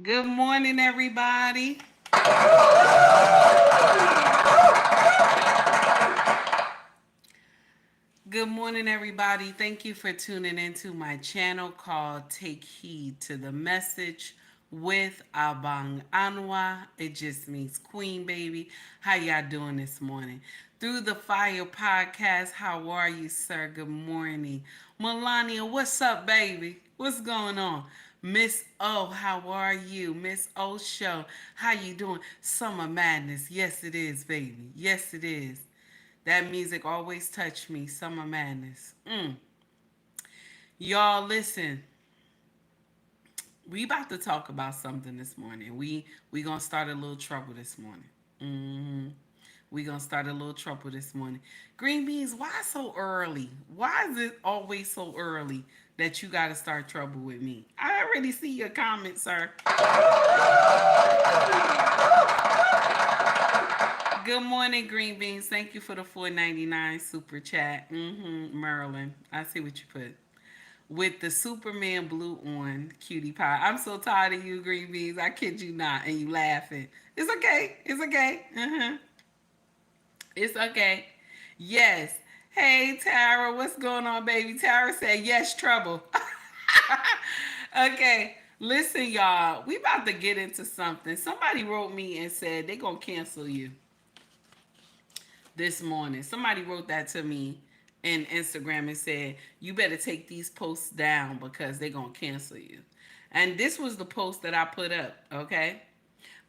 Good morning, everybody. Good morning, everybody. Thank you for tuning into my channel called Take Heed to the Message with Abang Anwa. It just means Queen Baby. How y'all doing this morning? Through the Fire Podcast, how are you, sir? Good morning. Melania, what's up, baby? What's going on? Miss O, how are you? Miss O Show, how you doing? Summer Madness. Yes, it is, baby. Yes, it is. That music always touched me. Summer Madness. Y'all, listen. We about to talk about something this morning. We gonna start a little trouble this morning. We gonna start a little trouble this morning. Green beans, why so early? Why is it always so early that you gotta start trouble with me? I already see your comment, sir. Good morning, Green Beans. Thank you for the 4.99 super chat. Maryland. I see what you put. With the Superman blue on, cutie pie. I'm so tired of you, Green Beans. I kid you not. And you laughing. It's okay. It's okay. It's okay. Yes. Hey, Tara. What's going on, baby? Tara said, yes, trouble. Okay. Listen, y'all. We about to get into something. Somebody wrote me and said they going to cancel you this morning. Somebody wrote that to me in Instagram and said, you better take these posts down because they're going to cancel you. And this was the post that I put up, okay?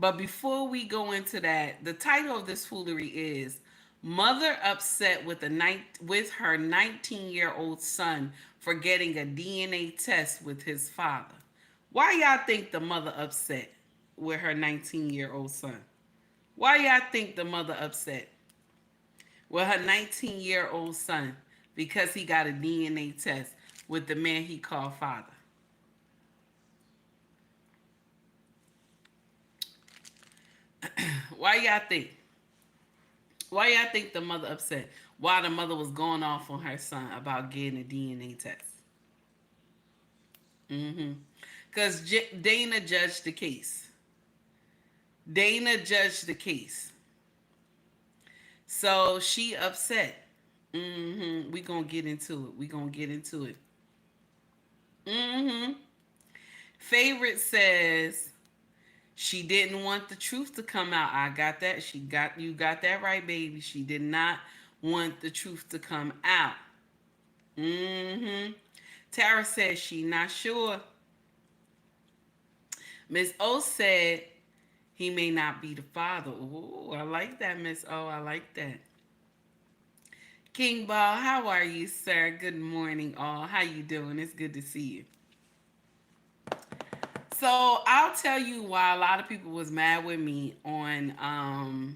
But before we go into that, the title of this foolery is Mother Upset with her 19-year-old son for getting a DNA test with his father. Why y'all think the mother upset with her 19-year-old son? Why y'all think the mother upset with her 19-year-old son because he got a DNA test with the man he called father? Why y'all think? Why y'all think the mother upset? Why the mother was going off on her son about getting a DNA test? Because Dana judged the case. Dana judged the case. So she upset. We gonna get into it. We gonna get into it. Favorite says she didn't want the truth to come out. I got that. You got that right, baby. She did not want the truth to come out. Tara says she not sure. Miss O said he may not be the father. Oh, I like that, Miss O. I like that. King Ball, how are you, sir? Good morning, all. How you doing? It's good to see you. So I'll tell you why a lot of people was mad with me on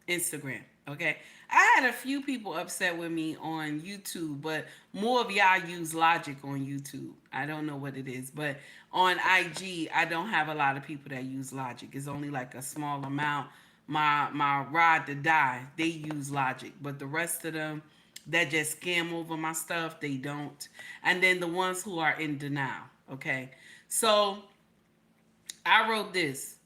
Instagram. Okay, I had a few people upset with me on YouTube, but more of y'all use logic on YouTube. I don't know what it is, but on IG, I don't have a lot of people that use logic. It's only like a small amount. My ride to die, they use logic, but the rest of them that just scam over my stuff, they don't. And then the ones who are in denial. Okay, so I wrote this.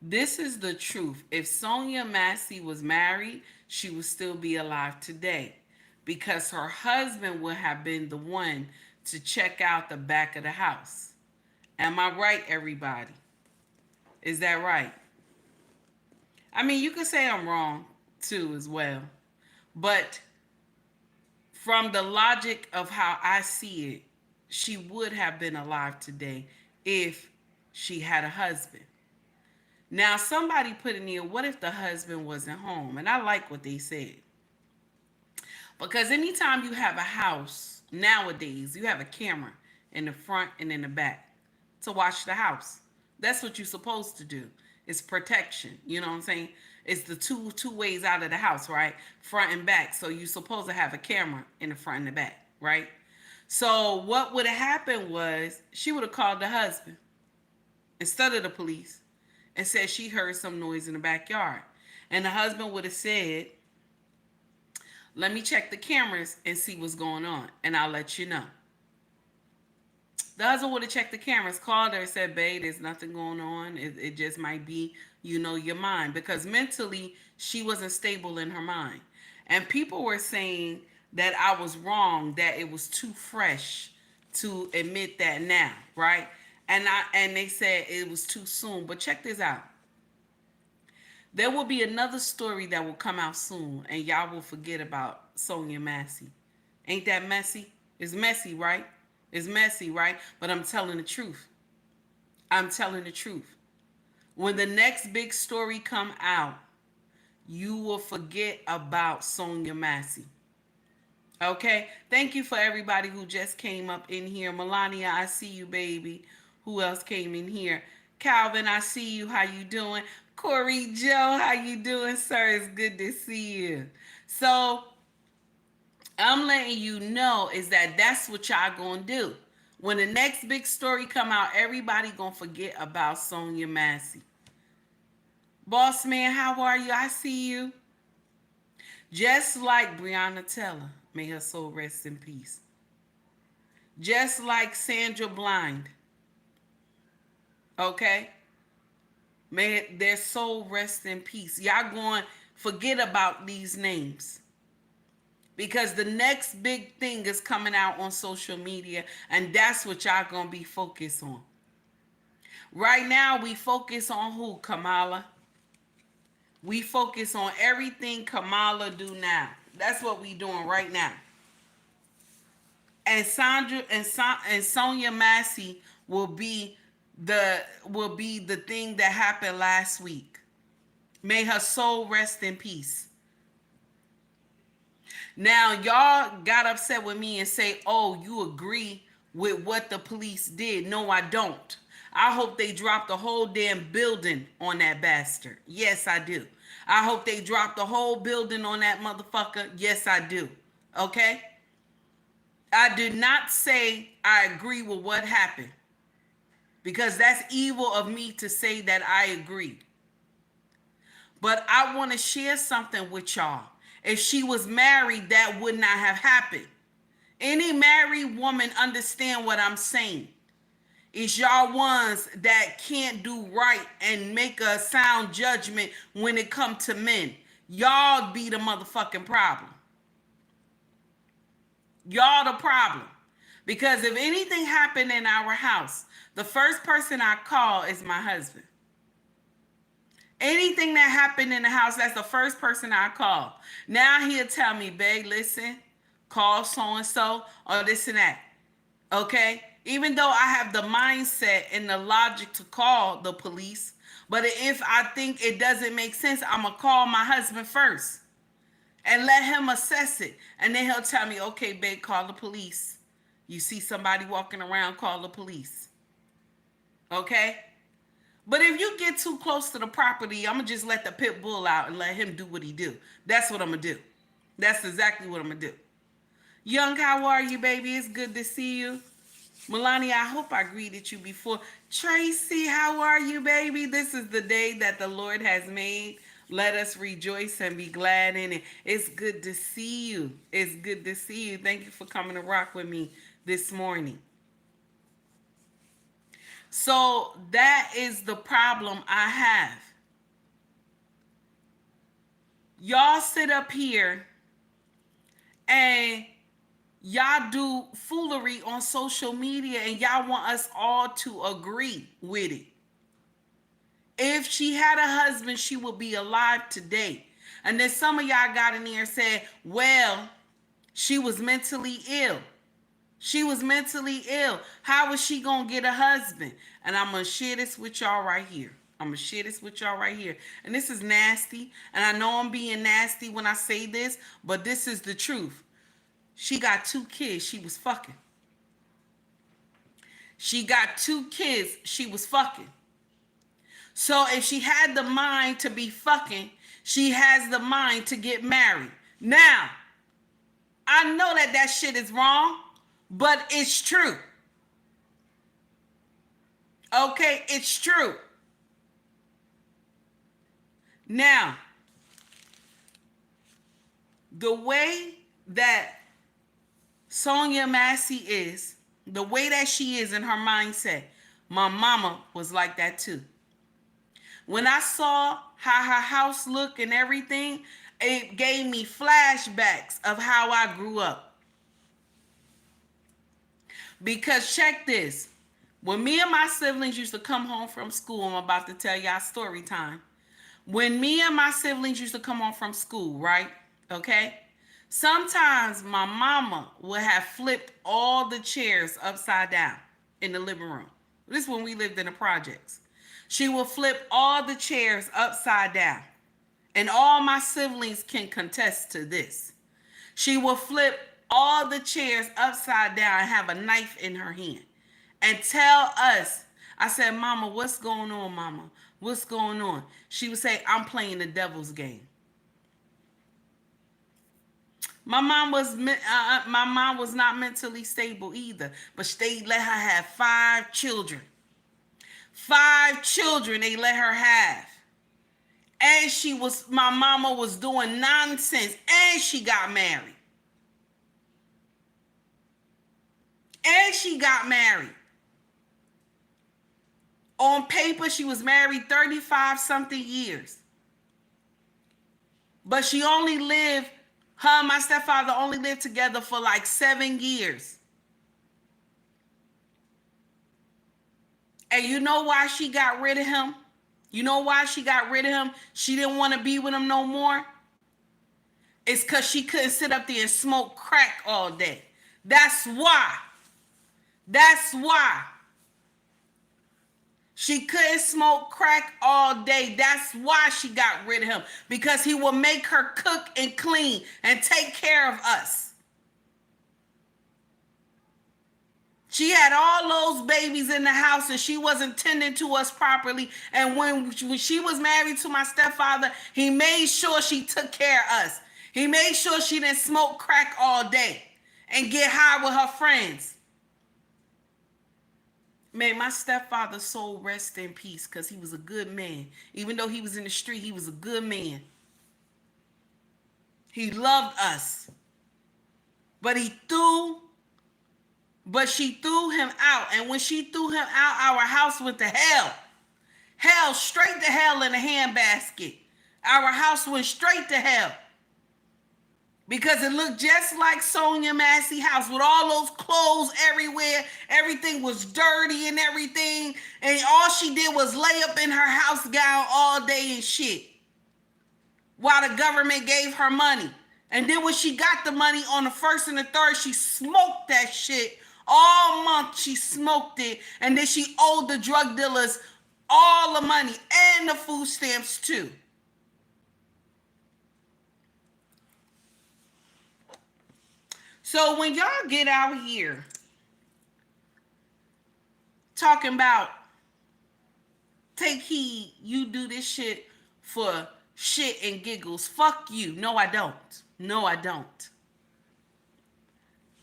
This is the truth. If Sonia Massey was married, she would still be alive today because her husband would have been the one to check out the back of the house. Am I right, everybody? Is that right? I mean, you could say I'm wrong too, as well. But from the logic of how I see it, she would have been alive today if she had a husband. Now, somebody put in here, what if the husband wasn't home? And I like what they said. Because anytime you have a house, nowadays, you have a camera in the front and in the back to watch the house. That's what you're supposed to do. It's protection. You know what I'm saying? It's the two ways out of the house, right? Front and back. So you're supposed to have a camera in the front and the back, right? So what would have happened was she would have called the husband instead of the police and said she heard some noise in the backyard. And the husband would have said, let me check the cameras and see what's going on, and I'll let you know. The husband would have checked the cameras, called her, and said, "Babe, there's nothing going on. It just might be, your mind," because mentally she wasn't stable in her mind. And people were saying that I was wrong, that it was too fresh to admit that now, right? And they said it was too soon. But check this out. There will be another story that will come out soon, and y'all will forget about Sonia Massey. Ain't that messy? It's messy, right? It's messy, right? But I'm telling the truth. I'm telling the truth. When the next big story come out, you will forget about Sonia Massey. Okay? Thank you for everybody who just came up in here. Melania, I see you, baby. Who else came in here? Calvin, I see you. How you doing? Corey Joe, how you doing, sir? It's good to see you. So I'm letting you know is that that's what y'all gonna do. When the next big story come out, everybody gonna forget about Sonia Massey. Boss man, how are you? I see you. Just like Breonna Taylor, may her soul rest in peace. Just like Sandra Blind, okay? May their soul rest in peace. Y'all going to forget about these names. Because the next big thing is coming out on social media, and that's what y'all going to be focused on. Right now, we focus on who? Kamala. We focus on everything Kamala do now. That's what we doing right now. And Sandra and Sonia Massey will be the thing that happened last week. May her soul rest in peace. Now y'all got upset with me and say, "Oh, you agree with what the police did?" No, I don't. I hope they drop the whole damn building on that bastard. Yes, I do. I hope they drop the whole building on that motherfucker. Yes, I do. Okay? I did not say I agree with what happened, because that's evil of me to say that I agree. But I want to share something with y'all. If she was married, that would not have happened. Any married woman understand what I'm saying. It's y'all ones that can't do right and make a sound judgment when it comes to men. Y'all be the motherfucking problem. Y'all the problem. Because if anything happened in our house, the first person I call is my husband. Anything that happened in the house, that's the first person I call. Now he'll tell me, "Babe, listen, call so-and-so or this and that." Okay? Even though I have the mindset and the logic to call the police, but if I think it doesn't make sense, I'm going to call my husband first and let him assess it. And then he'll tell me, "Okay, babe, call the police. You see somebody walking around, call the police." Okay? But if you get too close to the property, I'm going to just let the pit bull out and let him do what he do. That's what I'm going to do. That's exactly what I'm going to do. Young, how are you, baby? It's good to see you. Melania, I hope I greeted you before. Tracy, how are you, baby? This is the day that the Lord has made. Let us rejoice and be glad in it. It's good to see you. It's good to see you. Thank you for coming to rock with me this morning. So that is the problem I have. Y'all sit up here and y'all do foolery on social media and y'all want us all to agree with it. If she had a husband, she would be alive today. And then some of y'all got in there and said, "Well, she was mentally ill. She was mentally ill. How was she going to get a husband?" And I'm going to share this with y'all right here. I'm going to share this with y'all right here. And this is nasty. And I know I'm being nasty when I say this, but this is the truth. She got 2 kids. She was fucking. She got 2 kids. She was fucking. So if she had the mind to be fucking, she has the mind to get married. Now, I know that shit is wrong, but it's true. Okay, it's true. Now, the way that Sonia Massey is, The way that she is in her mindset, my mama was like that too. When I saw how her house looked and everything, it gave me flashbacks of how I grew up. Because check this. When me and my siblings used to come home from school, I'm about to tell y'all story time. When me and my siblings used to come home from school, right? Okay? Sometimes my mama would have flipped all the chairs upside down in the living room. This is when we lived in the projects. She would flip all the chairs upside down. And all my siblings can contest to this. She will flip all the chairs upside down and have a knife in her hand and tell us, I said, Mama, what's going on, Mama? What's going on? She would say, I'm playing the devil's game. My mom was not mentally stable either, but they let her have 5 children. 5 children they let her have. And my mama was doing nonsense, and she got married. And she got married. On paper, she was married 35 something years. But she only lived, her and my stepfather only lived together for like 7 years. And you know why she got rid of him? You know why she got rid of him? She didn't want to be with him no more. It's because she couldn't sit up there and smoke crack all day. That's why. That's why. She couldn't smoke crack all day. That's why she got rid of him. Because he would make her cook and clean and take care of us. She had all those babies in the house and she wasn't tending to us properly. And when she was married to my stepfather, he made sure she took care of us. He made sure she didn't smoke crack all day and get high with her friends. Man, my stepfather's soul rest in peace because he was a good man. Even though he was in the street, he was a good man. He loved us. But she threw him out. And when she threw him out, our house went to hell. Hell, straight to hell in a handbasket. Our house went straight to hell. Because it looked just like Sonia Massey's house with all those clothes everywhere. Everything was dirty and everything. And all she did was lay up in her house gown all day and shit. While the government gave her money. And then when she got the money on the 1st and the 3rd, she smoked that shit. All month she smoked it. And then she owed the drug dealers all the money and the food stamps too. So when y'all get out here talking about take heed, you do this shit for shit and giggles, fuck you. No, I don't. No, I don't.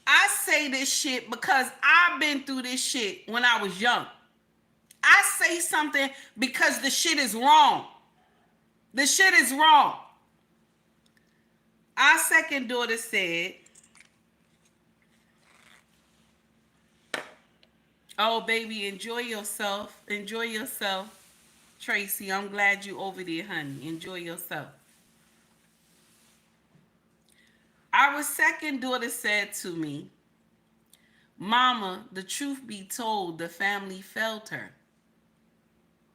I say this shit because I've been through this shit when I was young. I say something because the shit is wrong. The shit is wrong. Our second daughter said, oh, baby, enjoy yourself. Enjoy yourself. Tracy, I'm glad you over there, honey. Enjoy yourself. Our second daughter said to me, Mama, the truth be told, the family failed her.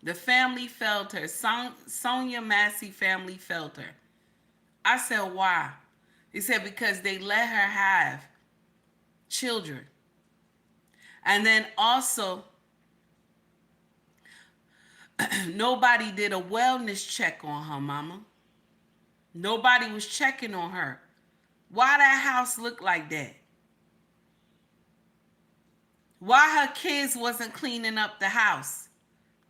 The family failed her. Sonia Massey family failed her. I said, why? He said, because they let her have children. And then also, nobody did a wellness check on her, Mama. Nobody was checking on her. Why that house look like that? Why her kids wasn't cleaning up the house?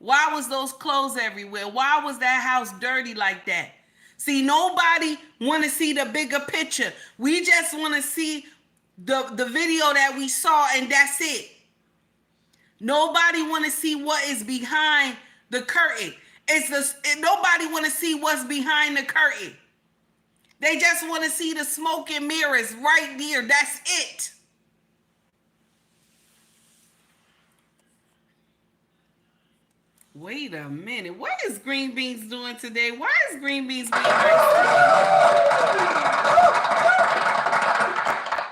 Why was those clothes everywhere? Why was that house dirty like that? See, nobody want to see the bigger picture. We just want to see the video that we saw and that's it. Nobody want to see what is behind the curtain. Nobody want to see what's behind the curtain. They just want to see the smoke and mirrors right there. That's it. Wait a minute. What is Green Beans doing today? Why is Green Beans being nice?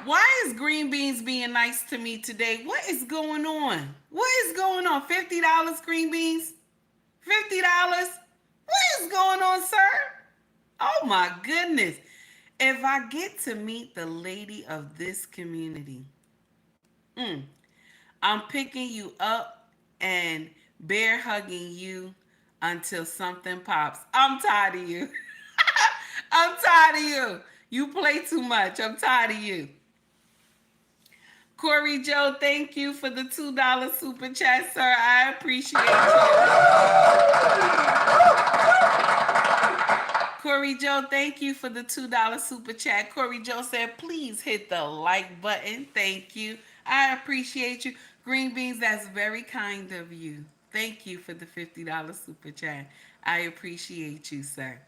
Why is Green Beans being nice to me today? What is going on? What is going on? $50 Green Beans? $50? What is going on, sir? Oh my goodness. If I get to meet the lady of this community, mm, I'm picking you up and bear hugging you until something pops. I'm tired of you. I'm tired of you. You play too much. I'm tired of you. Corey Joe, thank you for the $2 super chat, sir. I appreciate you. Corey Joe, thank you for the $2 super chat. Corey Joe said, please hit the like button. Thank you. I appreciate you. Green Beans, that's very kind of you. Thank you for the $50 super chat. I appreciate you, sir.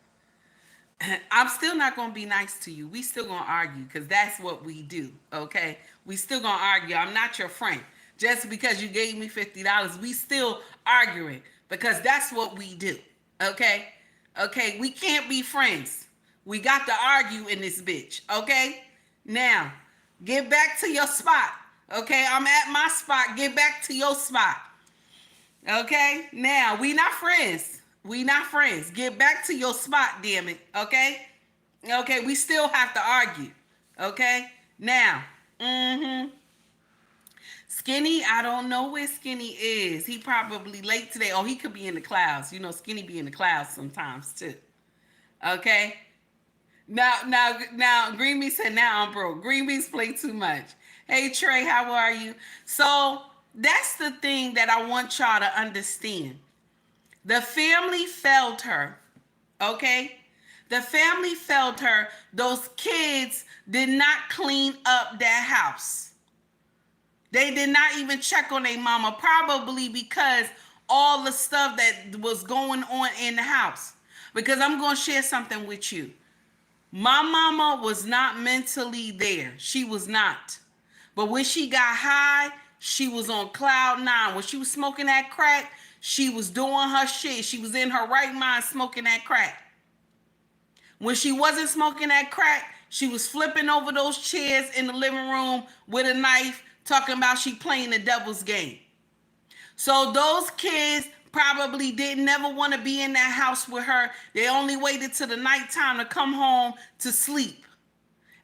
I'm still not going to be nice to you. We still going to argue because that's what we do, okay? We still going to argue. I'm not your friend. Just because you gave me $50, we still arguing because that's what we do, okay? Okay, we can't be friends. We got to argue in this bitch, okay? Now, get back to your spot, okay? I'm at my spot. Get back to your spot, okay? Now, we not friends. We not friends. Get back to your spot, damn it. Okay? Okay, we still have to argue. Okay? Now, Skinny, I don't know where Skinny is. He probably late today. Oh, he could be in the clouds. You know, Skinny be in the clouds sometimes too. Okay? Now, Green Bean said, now I'm broke. Green Beans play too much. Hey, Trey, how are you? So, that's the thing that I want y'all to understand. The family failed her, okay? The family failed her. Those kids did not clean up that house. They did not even check on their mama, probably because all the stuff that was going on in the house. Because I'm going to share something with you. My mama was not mentally there. She was not. But when she got high, she was on cloud nine. When she was smoking that crack, she was doing her shit. She was in her right mind smoking that crack. When she wasn't smoking that crack, she was flipping over those chairs in the living room with a knife, talking about she playing the devil's game. So those kids probably didn't never want to be in that house with her. They only waited till the nighttime to come home to sleep.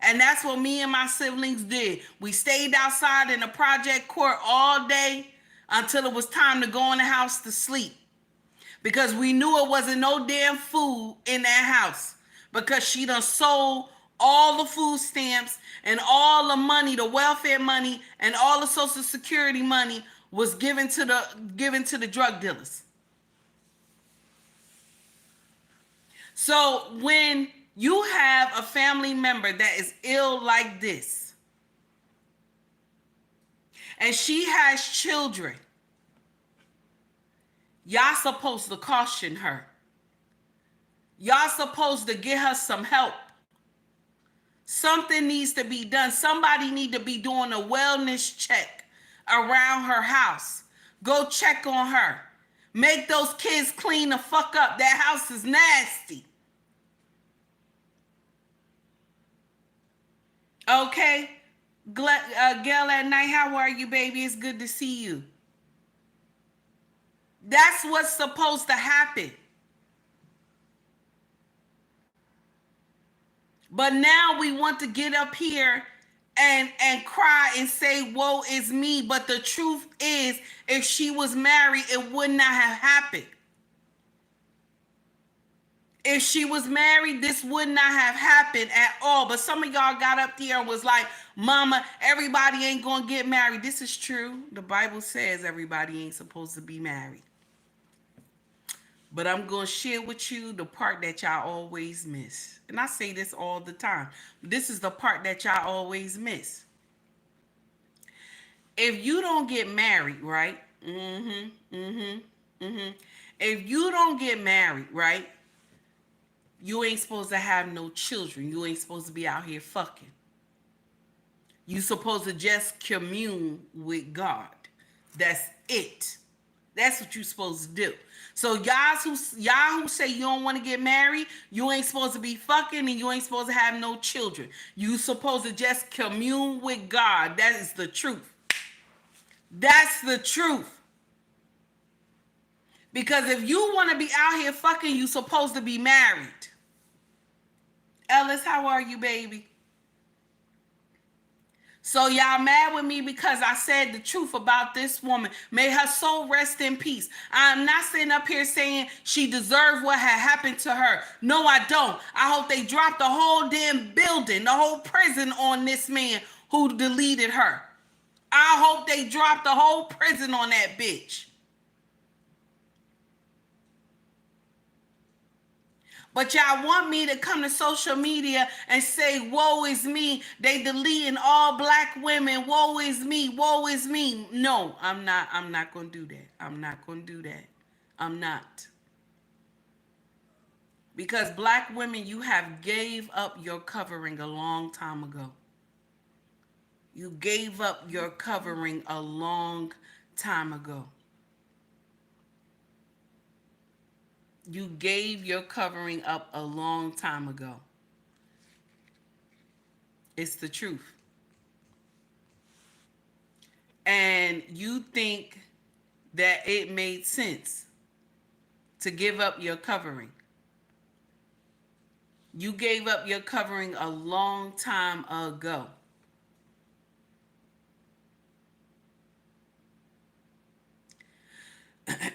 And that's what me and my siblings did. We stayed outside in the project court all day until it was time to go in the house to sleep. Because we knew it wasn't no damn food in that house. Because she done sold all the food stamps and all the money, the welfare money, and all the Social Security money was given to the drug dealers. So when you have a family member that is ill like this, and she has children, y'all supposed to caution her. Y'all supposed to get her some help. Something needs to be done. Somebody need to be doing a wellness check around her house. Go check on her. Make those kids clean the fuck up. That house is nasty. Okay? Gail at night, how are you, baby? It's good to see you. That's what's supposed to happen. But now we want to get up here and cry and say, woe is me. But the truth is, if she was married, it would not have happened. If she was married, this would not have happened at all. But some of y'all got up there and was like, mama, everybody ain't going to get married. This is true. The Bible says everybody ain't supposed to be married. But I'm going to share with you the part that y'all always miss. And I say this all the time. This is the part that y'all always miss. If you don't get married, right? If you don't get married, right? You ain't supposed to have no children. You ain't supposed to be out here fucking. You supposed to just commune with God. That's it. That's what you're supposed to do. So y'all who say you don't want to get married, you ain't supposed to be fucking and you ain't supposed to have no children. You supposed to just commune with God. That is the truth. That's the truth. Because if you want to be out here fucking, you supposed to be married. Ellis, how are you, baby? So y'all mad with me because I said the truth about this woman. May her soul rest in peace. I'm not sitting up here saying she deserved what had happened to her. No, I don't. I hope they dropped the whole damn building, the whole prison on this man who deleted her. I hope they dropped the whole prison on that bitch. But y'all want me to come to social media and say, woe is me. They deleting all black women. Woe is me. Woe is me. No, I'm not. I'm not going to do that. I'm not going to do that. I'm not. Because black women, you have gave up your covering a long time ago. You gave up your covering a long time ago. You gave your covering up a long time ago. It's the truth. And you think that it made sense to give up your covering. You gave up your covering a long time ago.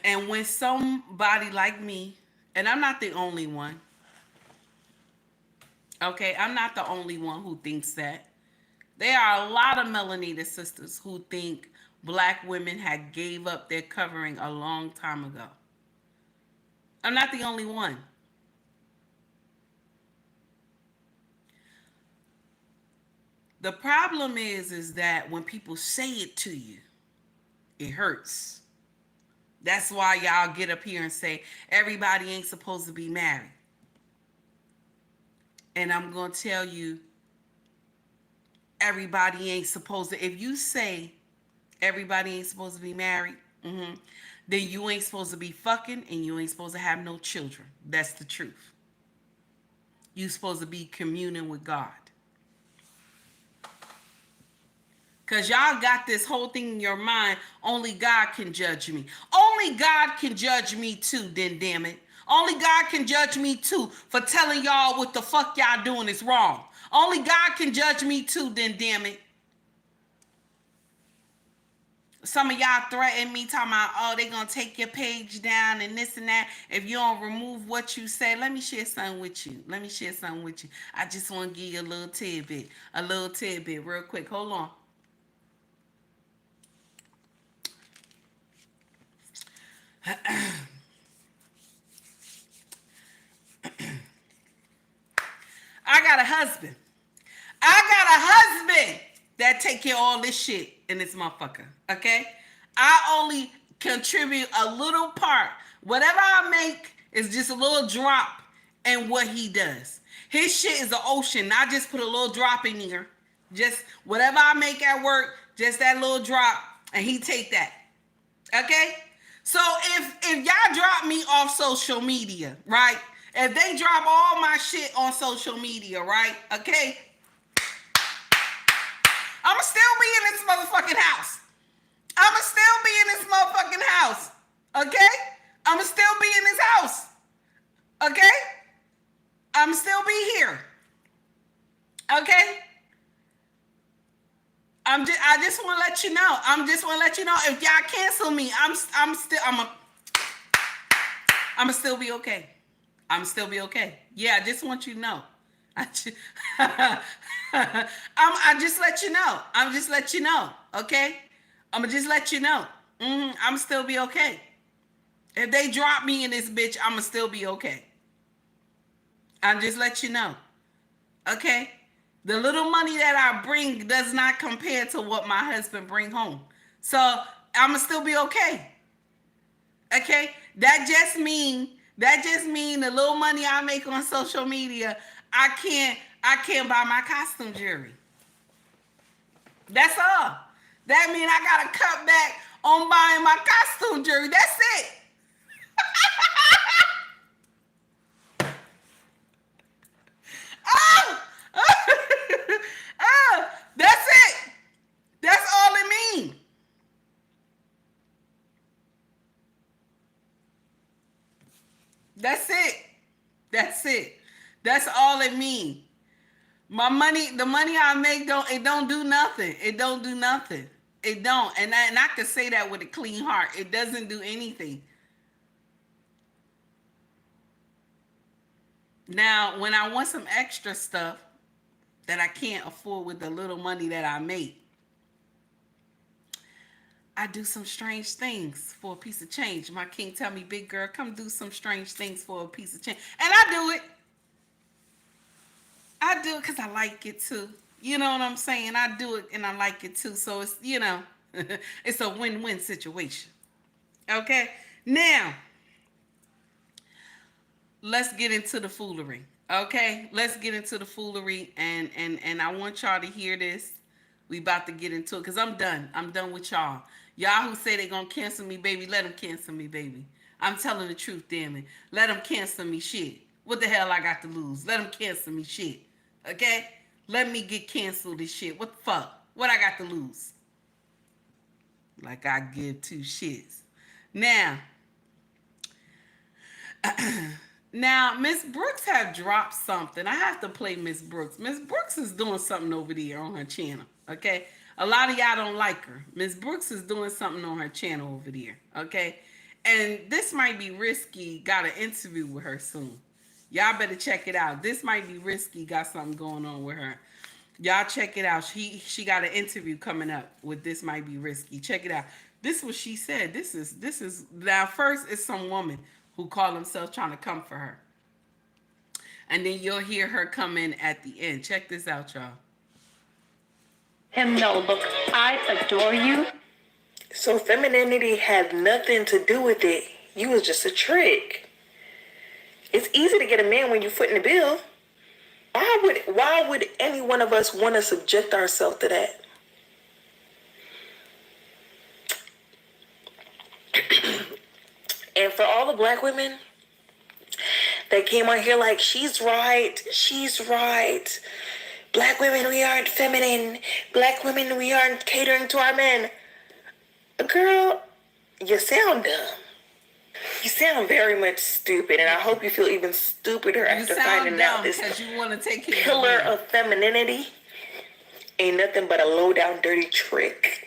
And when somebody like me, and I'm not the only one, okay, I'm not the only one who thinks that. There are a lot of melanated sisters who think black women had gave up their covering a long time ago. I'm not the only one. The problem is that when people say it to you, it hurts. That's why y'all get up here and say everybody ain't supposed to be married. And I'm going to tell you, everybody ain't supposed to. If you say everybody ain't supposed to be married, then you ain't supposed to be fucking and you ain't supposed to have no children. That's the truth. You supposed to be communing with God. Because y'all got this whole thing in your mind, only God can judge me. Only God can judge me too, then damn it. Only God can judge me too for telling y'all what the fuck y'all doing is wrong. Only God can judge me too, then damn it. Some of y'all threaten me talking about, oh, they gonna take your page down and this and that. If you don't remove what you say, let me share something with you. Let me share something with you. I just want to give you a little tidbit real quick. Hold on. I got a husband. That take care of all this shit in this motherfucker. Okay? I only contribute a little part. Whatever I make is just a little drop in what he does. His shit is the ocean. I just put a little drop in here. Just whatever I make at work, just that little drop, and he take that. Okay? So if y'all drop me off social media, right? If they drop all my shit on social media, right? Okay? I'ma still be in this motherfucking house. Okay? I'ma still be in this house. Okay? I'ma still be here. Okay? I just want to let you know. If y'all cancel me, I'ma still be okay. I'm still be okay. Yeah, I just want you to know. I just let you know. I'm just let you know. Okay? I'ma just let you know. I'm still be okay. If they drop me in this bitch, I'ma still be okay. I'm just let you know. Okay? The little money that I bring does not compare to what my husband bring home. So I'ma still be okay. Okay? That just mean the little money I make on social media, I can't buy my costume jewelry. That's all. That mean I gotta cut back on buying my costume jewelry. That's it. Oh, oh, that's it. That's all it means. That's it. That's it. That's all it means. My money, the money I make, don't do nothing. It don't do nothing. It don't. And I can say that with a clean heart. It doesn't do anything. Now, when I want some extra stuff that I can't afford with the little money that I make, I do some strange things for a piece of change. My king tell me, big girl, come do some strange things for a piece of change. And I do it. I do it because I like it too. You know what I'm saying? I do it and I like it too. So it's, it's a win-win situation. Okay? Now, let's get into the foolery. Okay? Let's get into the foolery and I want y'all to hear this. We about to get into it because I'm done. I'm done with y'all. Y'all who say they gonna cancel me, baby, let them cancel me, baby. I'm telling the truth, damn it. Let them cancel me, shit. What the hell I got to lose? Let them cancel me, shit. Okay? Let me get canceled this shit. What the fuck? What I got to lose? Like I give two shits. Now, now Miss Brooks have dropped something. I have to play Miss Brooks. Miss Brooks is doing something over there on her channel. Okay? A lot of y'all don't like her. Miss Brooks is doing something on her channel over there. Okay? And this might be risky. Got an interview with her soon. Y'all better check it out. This might be risky. Got something going on with her. Y'all check it out. She got an interview coming up with This Might Be Risky. Check it out. This is what she said. This is now first it's some woman who called themselves trying to come for her. And then you'll hear her come in at the end. Check this out, y'all. Him no, look, I adore you. So femininity had nothing to do with it. You was just a trick. It's easy to get a man when you foot in the bill. Why would any one of us want to subject ourselves to that? And for all the black women that came on here like, she's right. Black women, we aren't feminine. Black women, we aren't catering to our men. Girl, you sound dumb. You sound very much stupid, and I hope you feel even stupider after finding out this you want to take pillar of femininity ain't nothing but a low-down dirty trick.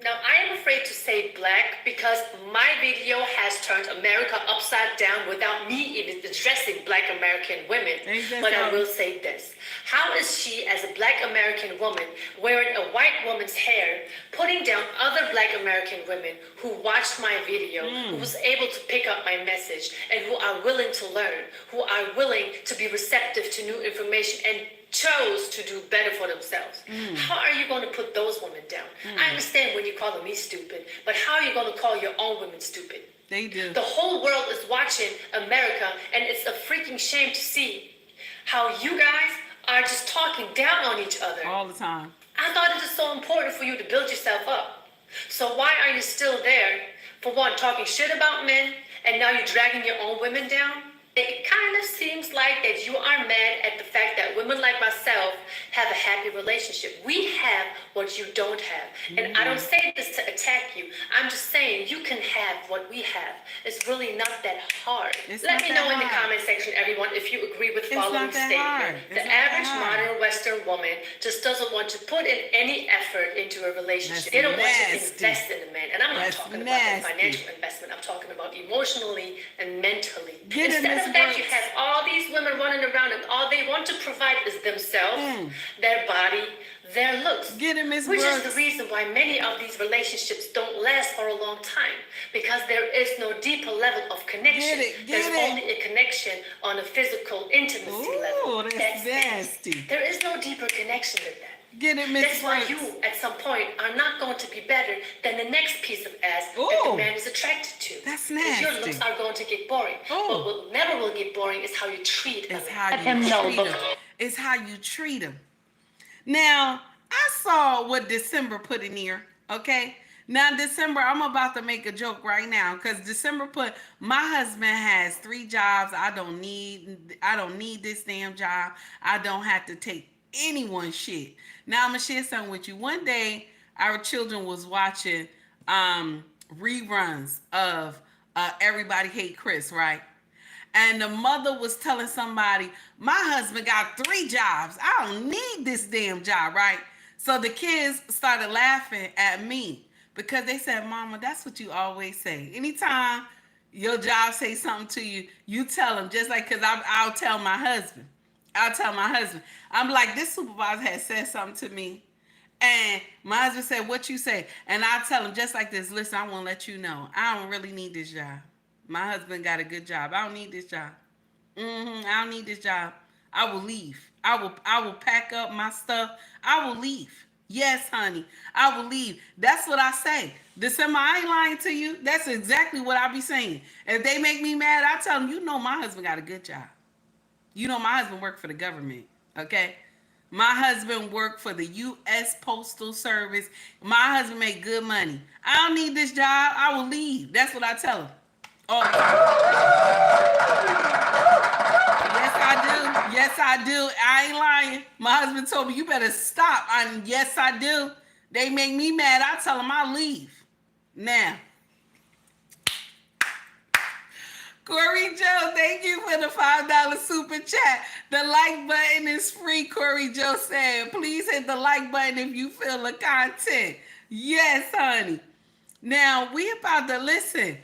Now, I am afraid to say black because my video has turned America upside down without me even addressing black American women. But I will say this. How is she, as a black American woman, wearing a white woman's hair, putting down other black American women who watched my video, who was able to pick up my message, and who are willing to learn, who are willing to be receptive to new information and chose to do better for themselves? How are you going to put those women down? I understand when you're calling me stupid, but how are you going to call your own women stupid? They do. The whole world is watching America, and it's a freaking shame to see how you guys are just talking down on each other. All the time. I thought it was so important for you to build yourself up. So why are you still there, for one, talking shit about men, and now you're dragging your own women down? It kind of seems like that you are mad at the fact that women like myself have a happy relationship. We have what you don't have. And I don't say this to attack you. I'm just saying you can have what we have. It's really not that hard. Let me know in the comment section, everyone, if you agree with following statement. The average modern Western woman just doesn't want to put in any effort into a relationship. They don't want to invest in a man. And I'm not talking about financial investment. I'm talking about emotionally and mentally. Instead of that, you have all these women running around and all they want to provide is themselves, their body, their looks. Which is the reason why many of these relationships don't last for a long time. Because there is no deeper level of connection. There's only a connection on a physical intimacy level. That's nasty. There is no deeper connection than that. That's why you, at some point, are not going to be better than the next piece of ass that the man is attracted to. That's nasty. Your looks are going to get boring. But what never will get boring is how you treat them. It's how you treat them. Now, I saw what December put in here, okay? Now, December, I'm about to make a joke right now because December put my husband has 3 jobs. I don't need this damn job. I don't have to take anyone's shit. Now I'm gonna share something with you. One day, our children was watching reruns of Everybody Hate Chris, right? And the mother was telling somebody, my husband got 3 jobs. I don't need this damn job, right? So the kids started laughing at me because they said, Mama, that's what you always say. Anytime your job say something to you, you tell them, just like, because I'll tell my husband. I'll tell my husband. I'm like, this supervisor had said something to me. And my husband said, what you say? And I tell him just like this, listen, I want to let you know, I don't really need this job. My husband got a good job. I don't need this job. I don't need this job. I will leave. I will pack up my stuff. I will leave. Yes, honey. I will leave. That's what I say. December, I ain't lying to you. That's exactly what I be saying. If they make me mad, I tell them, you know my husband got a good job. You know my husband worked for the government. Okay? My husband worked for the U.S. Postal Service. My husband made good money. I don't need this job. I will leave. That's what I tell him. All the time. Yes, I do. Yes, I do. I ain't lying. My husband told me, you better stop. Yes, I do. They make me mad. I tell them I'll leave. Now, Corey Joe, thank you for the $5 super chat. The like button is free, Corey Joe said. Please hit the like button if you feel the content. Yes, honey. Now, we about to listen.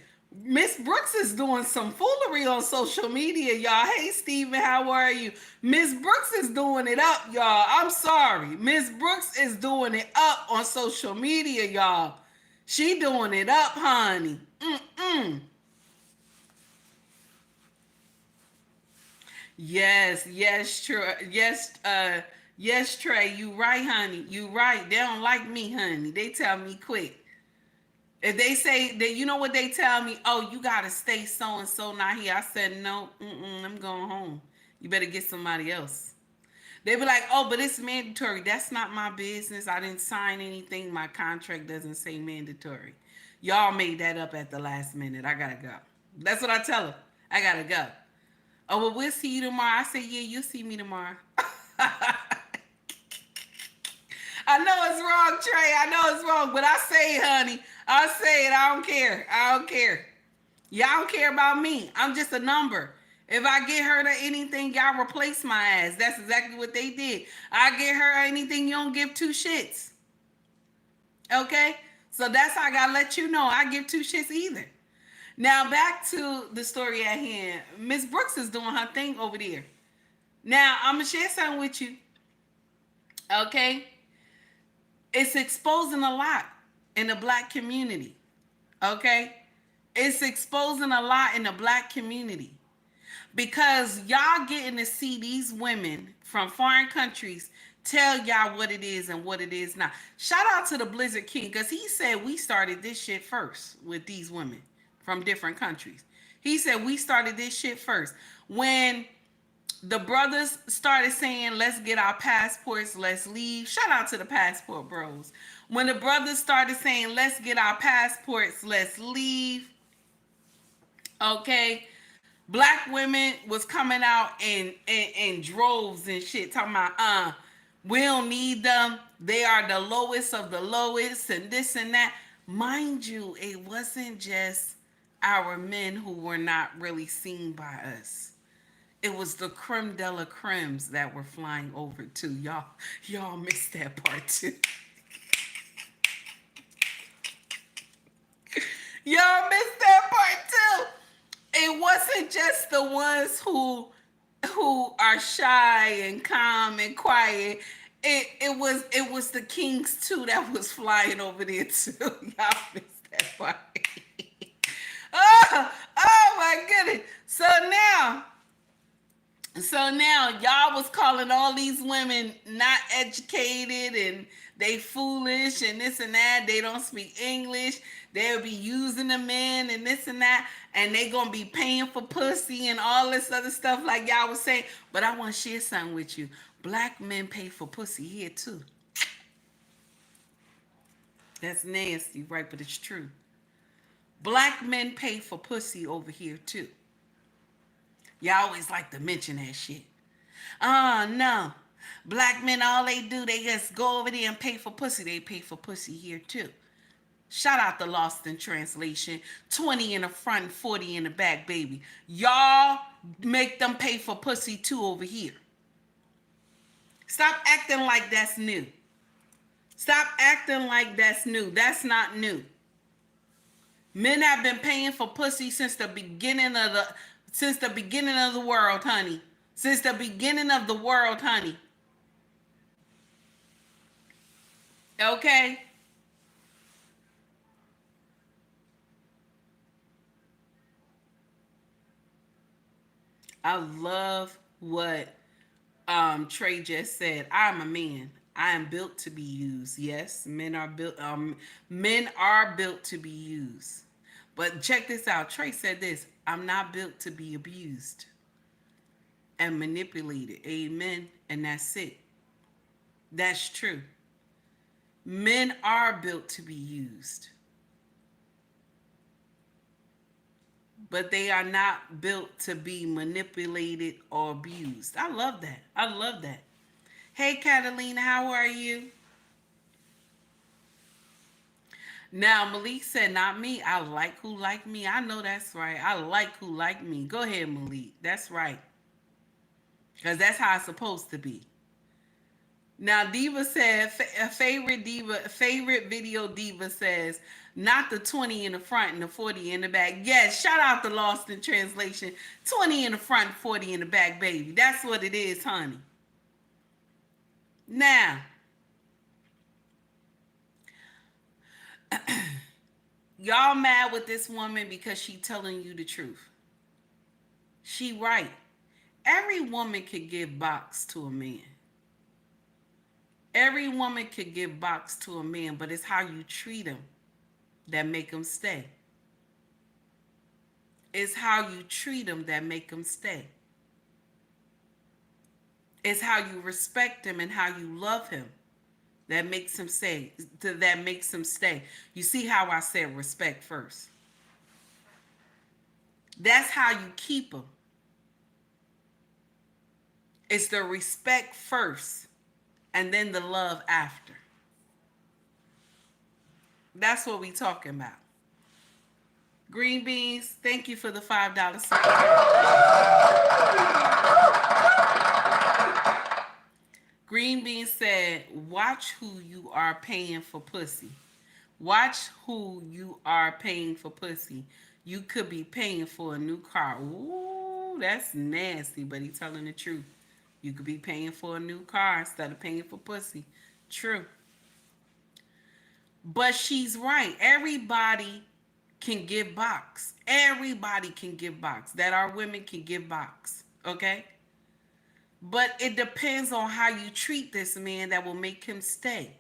Miss Brooks is doing some foolery on social media, y'all. Hey, Steven, how are you? Miss Brooks is doing it up, y'all. I'm sorry. Miss Brooks is doing it up on social media, y'all. She doing it up, honey. Yes, Trey. Yes, Trey. You right, honey. You right. They don't like me, honey. They tell me quick. If they say that, you know what they tell me? Oh, you gotta stay so and so not here. I said no. I'm going home. You better get somebody else. They be like, oh, but it's mandatory. That's not my business. I didn't sign anything. My contract doesn't say mandatory. Y'all made that up at the last minute. I gotta go. That's what I tell them. I gotta go. Oh, well, we'll see you tomorrow. I say, yeah, you'll see me tomorrow. I know it's wrong, Trey. I know it's wrong, but I say it, honey. I say it. I don't care. I don't care. Y'all don't care about me. I'm just a number. If I get hurt or anything, y'all replace my ass. That's exactly what they did. I get hurt or anything, you don't give 2 shits. Okay? So that's how I gotta let you know. I give 2 shits either. Now back to the story at hand. Miss Brooks is doing her thing over there. Now I'm gonna share something with you. Okay? It's exposing a lot in the black community. Okay? It's exposing a lot in the black community. Because y'all getting to see these women from foreign countries tell y'all what it is and what it is not. Shout out to the Blizzard King, because he said we started this shit first with these women from different countries. He said we started this shit first. When the brothers started saying, let's get our passports, let's leave. Shout out to the passport bros. When the brothers started saying, let's get our passports, let's leave. Okay. Black women was coming out in droves and shit, talking about, we don't need them. They are the lowest of the lowest and this and that. Mind you, it wasn't just our men who were not really seen by us. It was the creme de la cremes that were flying over too. Y'all missed that part too. Y'all missed that part too. It wasn't just the ones who are shy and calm and quiet. It was the kings too that was flying over there too. Y'all missed that part. Oh my goodness. So now y'all was calling all these women not educated and they foolish and this and that. They don't speak English. They'll be using the men and this and that. And they gonna be paying for pussy and all this other stuff like y'all was saying. But I want to share something with you. Black men pay for pussy here too. That's nasty, right? But it's true. Black men pay for pussy over here too. Y'all always like to mention that shit. Oh no. Black men, all they do, they just go over there and pay for pussy. They pay for pussy here too. Shout out to Lost in Translation. 20 in the front, 40 in the back, baby. Y'all make them pay for pussy too over here. Stop acting like that's new. Stop acting like that's new. That's not new. Men have been paying for pussy since the beginning of the world, honey. Since the beginning of the world, honey. Okay? I love what Trey just said. I'm a man. I am built to be used. Yes, men are built to be used. But check this out. Trey said this. I'm not built to be abused and manipulated. Amen. And that's it. That's true. Men are built to be used. But they are not built to be manipulated or abused. I love that. I love that. Hey, Catalina, how are you? Now, Malik said, not me. I like who like me. I know that's right. I like who like me. Go ahead, Malik. That's right. Because that's how it's supposed to be. Now, Diva said, favorite video Diva says, not the 20 in the front and the 40 in the back. Yes, shout out to Lost in Translation. 20 in the front, 40 in the back, baby. That's what it is, honey. Now, y'all mad with this woman because she telling you the truth. She right. Every woman could give box to a man. Every woman could give box to a man, but it's how you treat him that make him stay. It's how you treat him that make him stay. It's how you respect him and how you love him that makes him stay. You see how I said respect first. That's how you keep him. It's the respect first and then the love after. That's what we talking about. Green Beans, thank you for the $5 super. Green Beans said, watch who you are paying for pussy. Watch who you are paying for pussy. You could be paying for a new car. Ooh, that's nasty, but he's telling the truth. You could be paying for a new car instead of paying for pussy. True. But she's right. Everybody can give box. Everybody can give box. That our women can give box. Okay? But it depends on how you treat this man that will make him stay.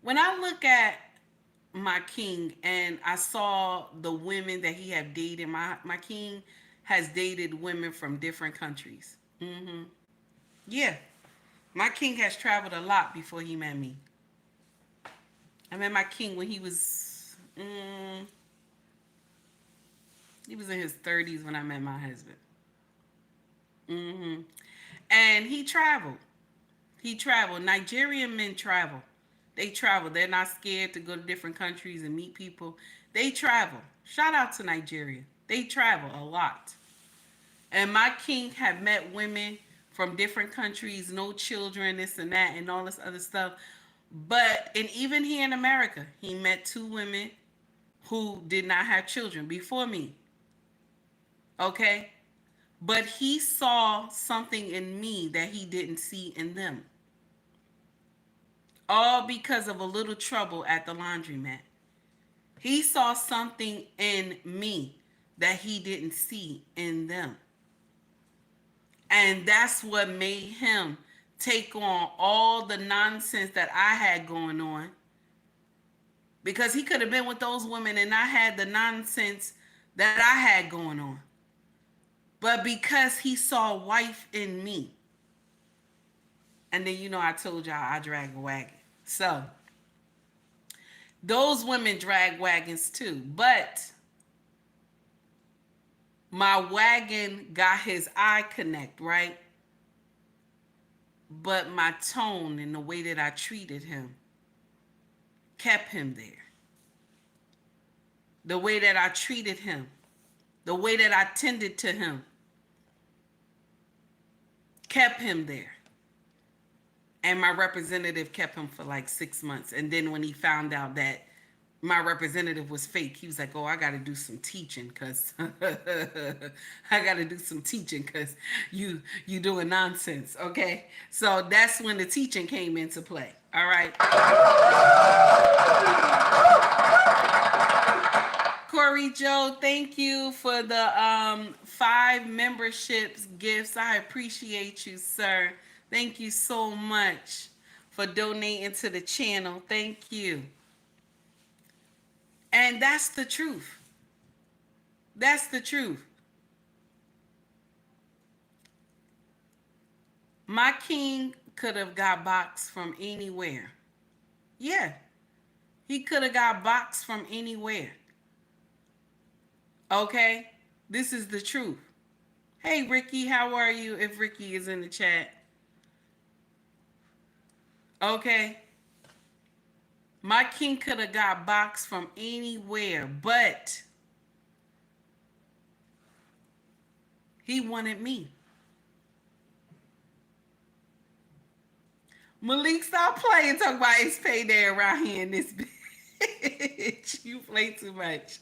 When I look at my king and I saw the women that he had dated, my king has dated women from different countries. Yeah. My king has traveled a lot before he met me. I met my king when he was in his 30s when I met my husband. And he traveled. Nigerian men travel. They travel. They're not scared to go to different countries and meet people. They travel. Shout out to Nigeria. They travel a lot. And my king have met women from different countries, no children, this and that, and all this other stuff. And even here in America, he met 2 women who did not have children before me. Okay? But he saw something in me that he didn't see in them. All because of a little trouble at the laundromat. He saw something in me that he didn't see in them. And that's what made him take on all the nonsense that I had going on. Because he could have been with those women and I had the nonsense that I had going on. But because he saw wife in me. And then, I told y'all I drag a wagon. So those women drag wagons too. But my wagon got his eye connect, right? But my tone and the way that I treated him kept him there. The way that I treated him, the way that I tended to him kept him there. And my representative kept him for like 6 months. And then when he found out that my representative was fake, he was like, oh, I got to do some teaching because you doing nonsense. Okay. So that's when the teaching came into play. All right. Corey Joe, thank you for the 5 memberships gifts. I appreciate you, sir. Thank you so much for donating to the channel. Thank you. And that's the truth. That's the truth. My king could have got boxed from anywhere. Yeah. He could have got boxed from anywhere. Okay? This is the truth. Hey, Ricky, how are you? If Ricky is in the chat. Okay? My king could have got boxed from anywhere, but he wanted me. Malik, stop playing. Talk about it's payday around here in this bitch. You play too much.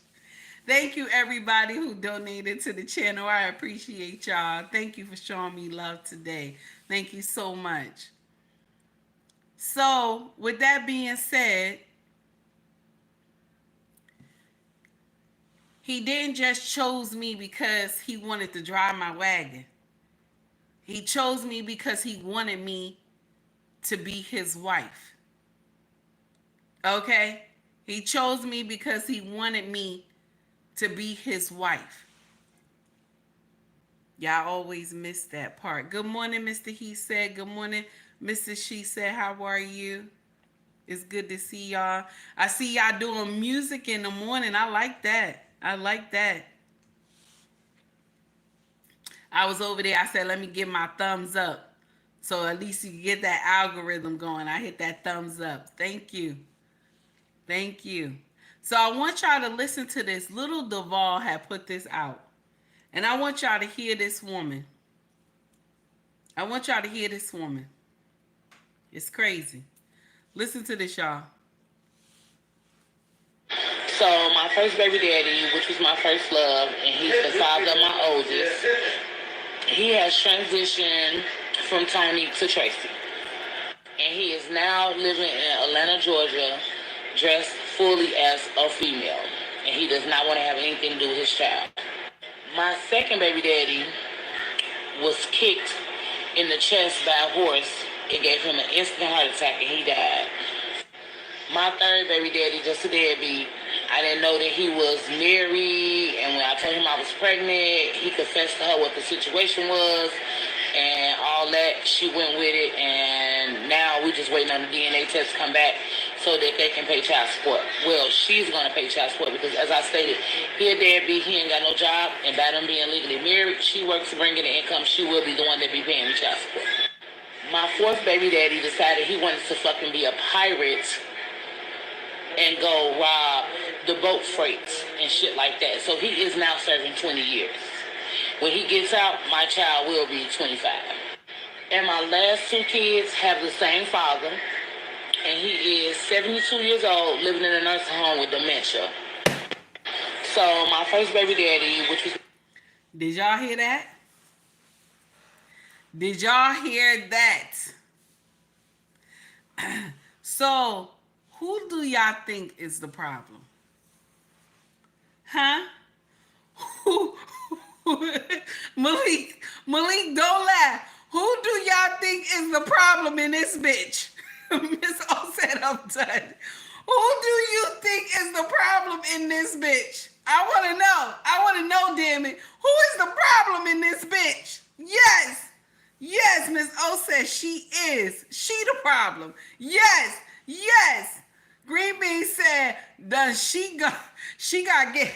Thank you, everybody who donated to the channel. I appreciate y'all. Thank you for showing me love today. Thank you so much. So, with that being said, he didn't just chose me because he wanted to drive my wagon. He chose me because he wanted me to be his wife. Okay? He chose me because he wanted me to be his wife. Y'all always miss that part. Good morning, Mr. He said. Good morning, Mrs. She said. How are you? It's good to see y'all. I see y'all doing music in the morning. I like that. I like that. I was over there. I said, let me give my thumbs up. So at least you get that algorithm going. I hit that thumbs up. Thank you. Thank you. So I want y'all to listen to this. Little Duval had put this out. And I want y'all to hear this woman. I want y'all to hear this woman. It's crazy. Listen to this, y'all. So my first baby daddy, which was my first love, and he's the father of my oldest, he has transitioned from Tony to Tracy. And he is now living in Atlanta, Georgia, dressed fully as a female. And he does not want to have anything to do with his child. My second baby daddy was kicked in the chest by a horse. It gave him an instant heart attack and he died. My third baby daddy, just a deadbeat. I didn't know that he was married, and when I told him I was pregnant, he confessed to her what the situation was, and all that. She went with it, and now we just waiting on the DNA test to come back so that they can pay child support. Well, she's going to pay child support because, as I stated, he a deadbeat, he ain't got no job, and by them being legally married, she works to bring in the income. She will be the one that be paying the child support. My fourth baby daddy decided he wanted to fucking be a pirate and go rob the boat freights and shit like that. So he is now serving 20 years. When he gets out, my child will be 25. And my last two kids have the same father, and he is 72 years old, living in a nursing home with dementia. So my first baby daddy, which was... Did y'all hear that? Did y'all hear that? So, who do y'all think is the problem? Huh? Malik, don't laugh. Who do y'all think is the problem in this bitch? Miss O said I'm done. Who do you think is the problem in this bitch? I want to know, damn it. Who is the problem in this bitch? Yes, Miss O says she is. She the problem. Yes, Yes. Green Bean said, does she got get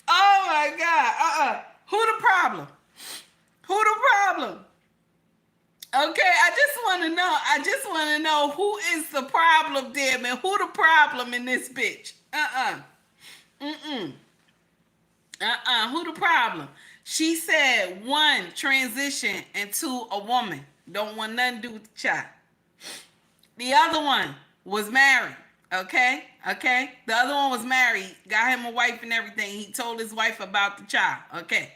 Oh my God. Who the problem? Who the problem? Okay, I just want to know who is the problem there, man. Who the problem in this bitch? Mm-mm. Who the problem? She said, one, transition, and two, a woman. Don't want nothing to do with the child. The other one was married. Okay? Okay? The other one was married, got him a wife and everything. He told his wife about the child. Okay.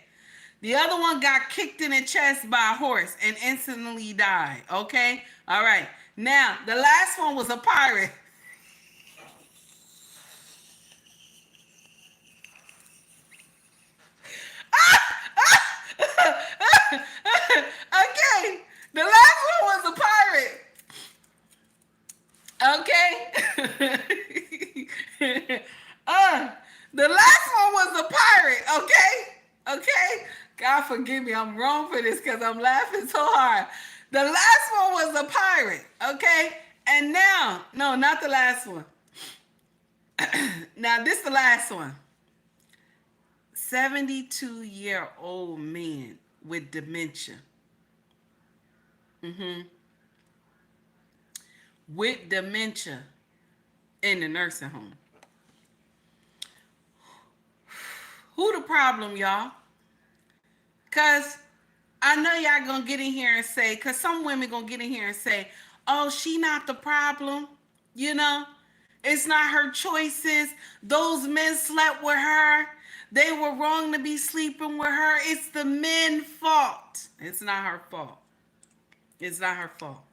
The other one got kicked in the chest by a horse and instantly died. Okay? All right. Now, the last one was a pirate. Okay. The last one was a pirate. Okay. The last one was a pirate. Okay. Okay. God forgive me. I'm wrong for this because I'm laughing so hard. The last one was a pirate. Okay. And now, no, not the last one. Now, this is the last one. 72-year-old man with dementia. With dementia in the nursing home. Who the problem, y'all? Because I know y'all gonna get in here and say, because some women gonna get in here and say, oh, she not the problem. You know, it's not her choices. Those men slept with her. They were wrong to be sleeping with her. It's the men's fault. It's not her fault. It's not her fault.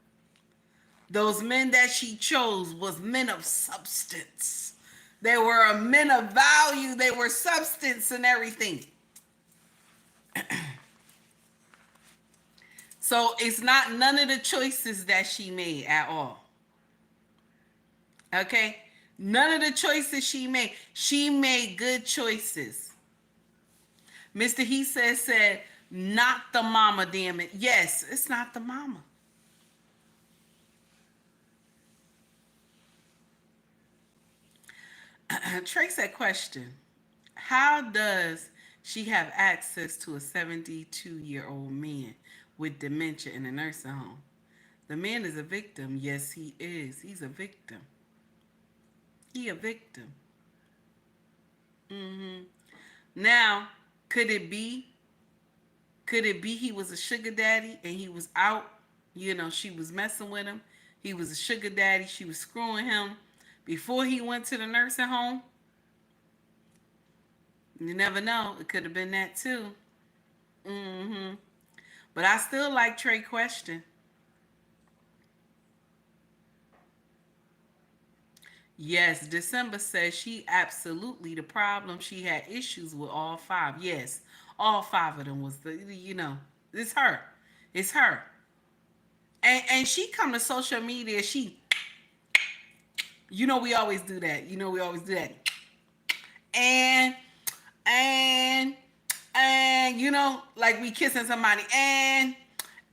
Those men that she chose was men of substance. They were men of value. They were substance and everything. So it's not none of the choices that she made at all. Okay? None of the choices she made. She made good choices. Mr. He said, not the mama, damn it. Yes, it's not the mama. Trace that question. How does she have access to a 72-year-old man with dementia in a nursing home? The man is a victim. Yes, he is. He's a victim. He a victim. Now, could it be he was a sugar daddy and he was out? You know, she was messing with him. He was a sugar daddy. She was screwing him before he went to the nursing home. You never know. It could have been that too. But I still like Trey question. Yes, December says she absolutely the problem. She had issues with all five. Yes, all five of them was it's her. It's her. And she come to social media, we always do that. We always do that. And like we kissing somebody and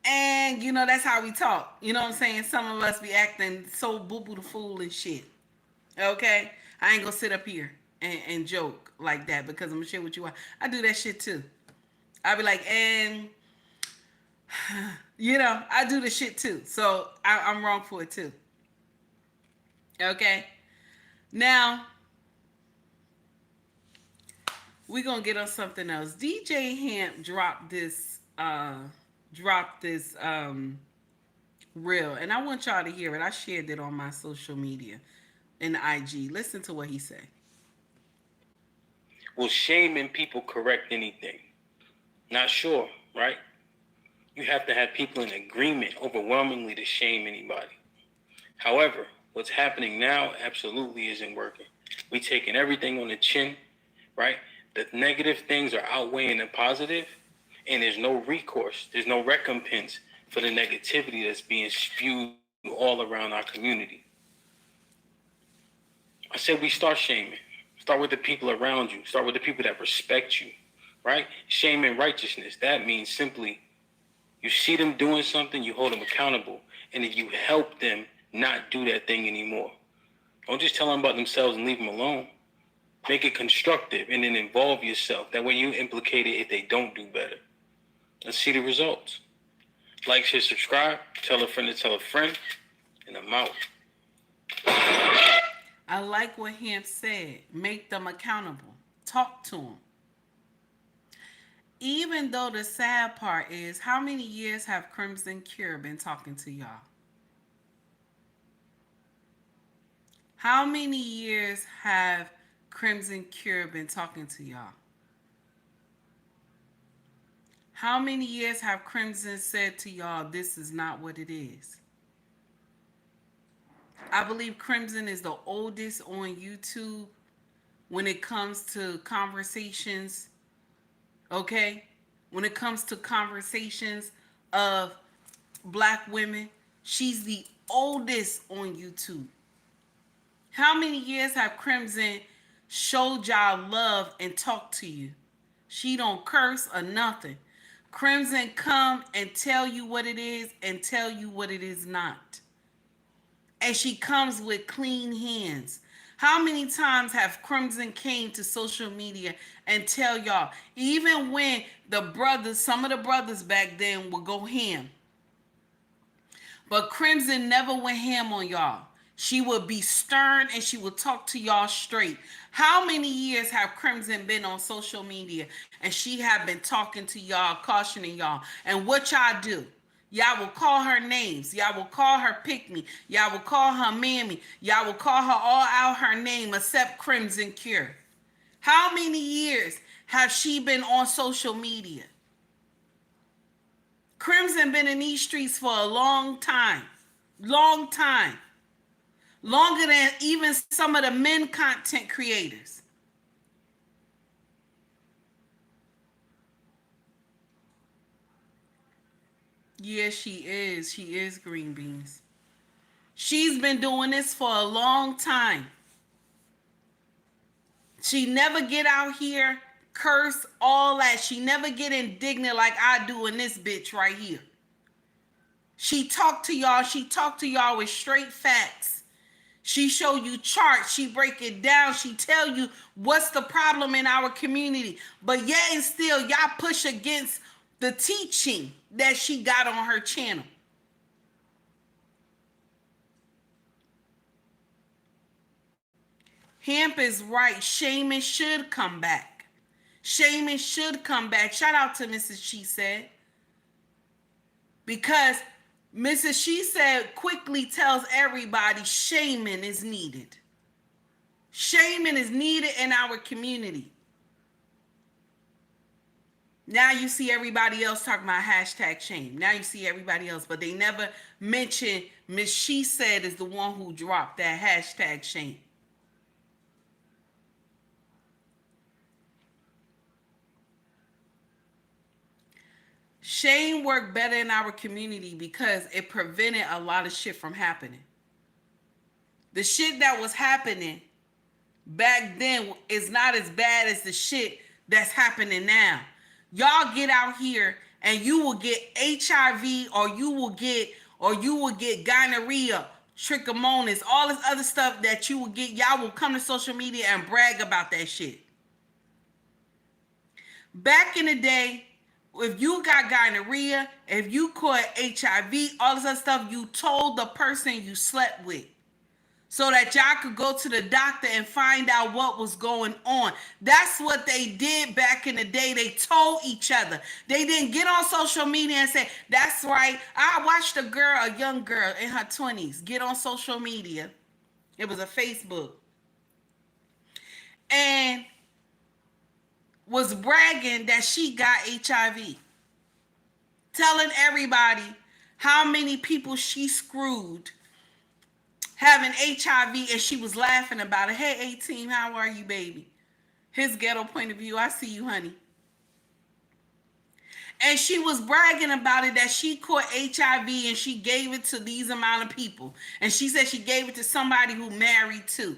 that's how we talk. You know what I'm saying? Some of us be acting so boo-boo the fool and shit. Okay? I ain't gonna sit up here and joke like that because I'm gonna share with you. I do that shit too. I be like, and I do the shit too. So I'm wrong for it too. Okay? Now, we're gonna get on something else. DJ Hamp dropped this reel, and I want y'all to hear it. I shared it on my social media in IG. Listen to what he said. Will shaming people correct anything? Not sure, right? You have to have people in agreement overwhelmingly to shame anybody. However, what's happening now absolutely isn't working. We taking everything on the chin, right? The negative things are outweighing the positive, and there's no recourse. There's no recompense for the negativity that's being spewed all around our community. I said we start shaming. Start with the people around you. Start with the people that respect you, right? Shame and righteousness. That means simply You see them doing something, you hold them accountable. And if you help them not do that thing anymore, don't just tell them about themselves and leave them alone. Make it constructive and then involve yourself. That way you implicate it if they don't do better. Let's see the results. Like, share, subscribe, tell a friend to tell a friend, and I'm out. I like what Hamp said. Make them accountable. Talk to them. Even though the sad part is, how many years have Crimson Cure been talking to y'all? How many years have Crimson Cure been talking to y'all? How many years have Crimson said to y'all, this is not what it is? I believe Crimson is the oldest on YouTube when it comes to conversations, okay? When it comes to conversations of black women, she's the oldest on YouTube. How many years have Crimson showed y'all love and talked to you? She don't curse or nothing. Crimson come and tell you what it is and tell you what it is not. And she comes with clean hands. How many times have Crimson came to social media and tell y'all, even when the brothers, some of the brothers back then would go ham, but Crimson never went ham on y'all. She would be stern and she would talk to y'all straight. How many years have Crimson been on social media and she have been talking to y'all, cautioning y'all? And what y'all do? Y'all will call her names. Y'all will call her pick me. Y'all will call her mammy. Y'all will call her all out her name except Crimson Cure. How many years have she been on social media? Crimson been in these streets for a long time. Long time. Longer than even some of the men content creators. Yeah, she is. She is green beans. She's been doing this for a long time. She never get out here, curse, all that. She never get indignant like I do in this bitch right here. She talk to y'all. She talk to y'all with straight facts. She show you charts. She break it down. She tell you what's the problem in our community. But yet and still, y'all push against the teaching that she got on her channel. Hamp is right. Shaman should come back. Shaman should come back. Shout out to Mrs. She Said. Because Mrs. She Said quickly tells everybody shaman is needed. Shaman is needed in our community. Now you see everybody else talking about hashtag shame. Now you see everybody else, but they never mention Miss She Said is the one who dropped that hashtag shame. Shame worked better in our community because it prevented a lot of shit from happening. The shit that was happening back then is not as bad as the shit that's happening now. Y'all get out here and you will get HIV or you will get gonorrhea, trichomonas, all this other stuff that you will get. Y'all will come to social media and brag about that shit. Back in the day, if you got gonorrhea, if you caught HIV, all this other stuff, you told the person you slept with so that y'all could go to the doctor and find out what was going on. That's what they did back in the day. They told each other. They didn't get on social media and say, that's right. I watched a young girl in her 20s, get on social media. It was a Facebook. And was bragging that she got HIV. Telling everybody how many people she screwed having HIV, and she was laughing about it. Hey, 18, how are you, baby? His ghetto point of view, I see you, honey. And she was bragging about it that she caught HIV and she gave it to these amount of people. And she said she gave it to somebody who married too.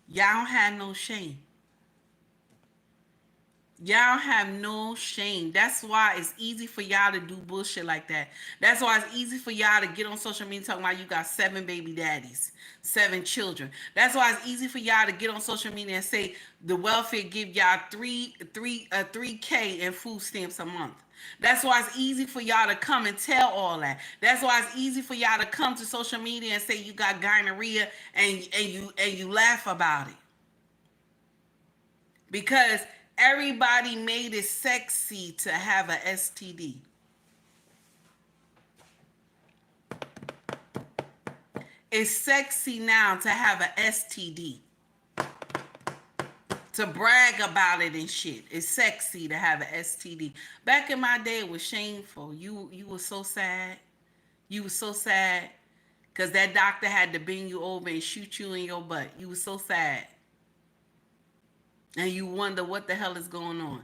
Y'all don't have no shame. Y'all have no shame. That's why it's easy for y'all to do bullshit like that. That's why it's easy for y'all to get on social media talking about you got 7 baby daddies, 7 children. That's why it's easy for y'all to get on social media and say the welfare give y'all 3K in food stamps a month. That's why it's easy for y'all to come and tell all that. That's why it's easy for y'all to come to social media and say you got gonorrhea and you laugh about it. Because everybody made it sexy to have a STD. It's sexy now to have a STD. To brag about it and shit. It's sexy to have a STD. Back in my day, it was shameful. You were so sad. You were so sad because that doctor had to bend you over and shoot you in your butt. You were so sad. And you wonder what the hell is going on.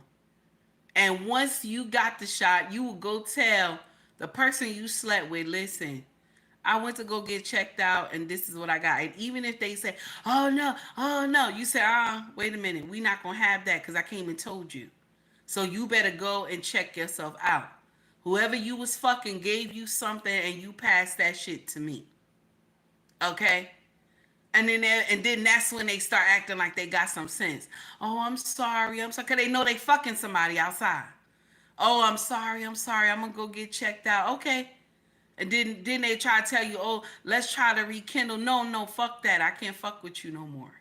And once you got the shot, you will go tell the person you slept with, listen, I went to go get checked out and this is what I got. And even if they say, oh no, you say, wait a minute, we not going to have that because I came and told you. So you better go and check yourself out. Whoever you was fucking gave you something and you passed that shit to me. Okay? And then that's when they start acting like they got some sense. Oh, I'm sorry. Because they know they fucking somebody outside. Oh, I'm sorry. I'm going to go get checked out. Okay. And then they try to tell you, oh, let's try to rekindle. No, fuck that. I can't fuck with you no more.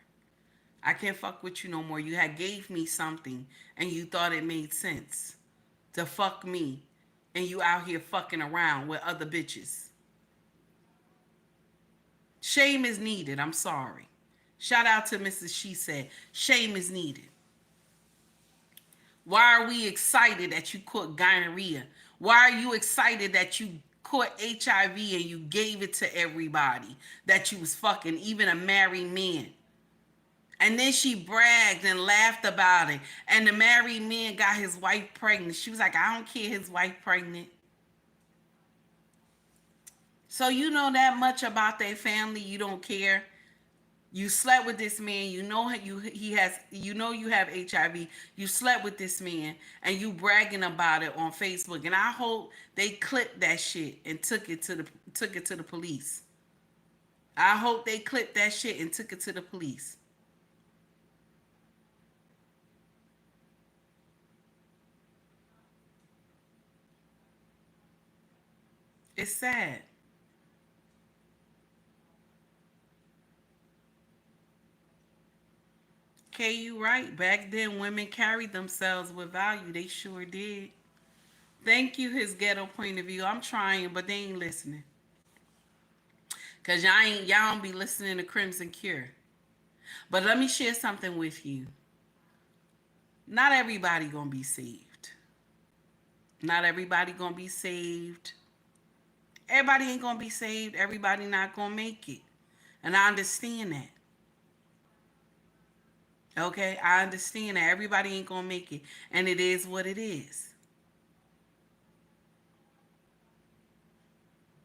I can't fuck with you no more. You had gave me something and you thought it made sense to fuck me. And you out here fucking around with other bitches. Shame is needed. I'm sorry. Shout out to Mrs. She Said. Shame is needed. Why are we excited that you caught gonorrhea? Why are you excited that you caught HIV and you gave it to everybody that you was fucking, even a married man? And then she bragged and laughed about it. And the married man got his wife pregnant. She was like, I don't care his wife pregnant. So you know that much about their family, you don't care. You slept with this man, you know you have HIV. You slept with this man and you bragging about it on Facebook. And I hope they clipped that shit and took it to the police. I hope they clipped that shit and took it to the police. It's sad. Okay, you right. Back then, women carried themselves with value. They sure did. Thank you, his ghetto point of view. I'm trying, but they ain't listening. Cause y'all don't be listening to Crimson Cure. But let me share something with you. Not everybody gonna be saved. Not everybody gonna be saved. Everybody ain't gonna be saved. Everybody not gonna make it. And I understand that. Okay, I understand that everybody ain't gonna make it, and it is what it is.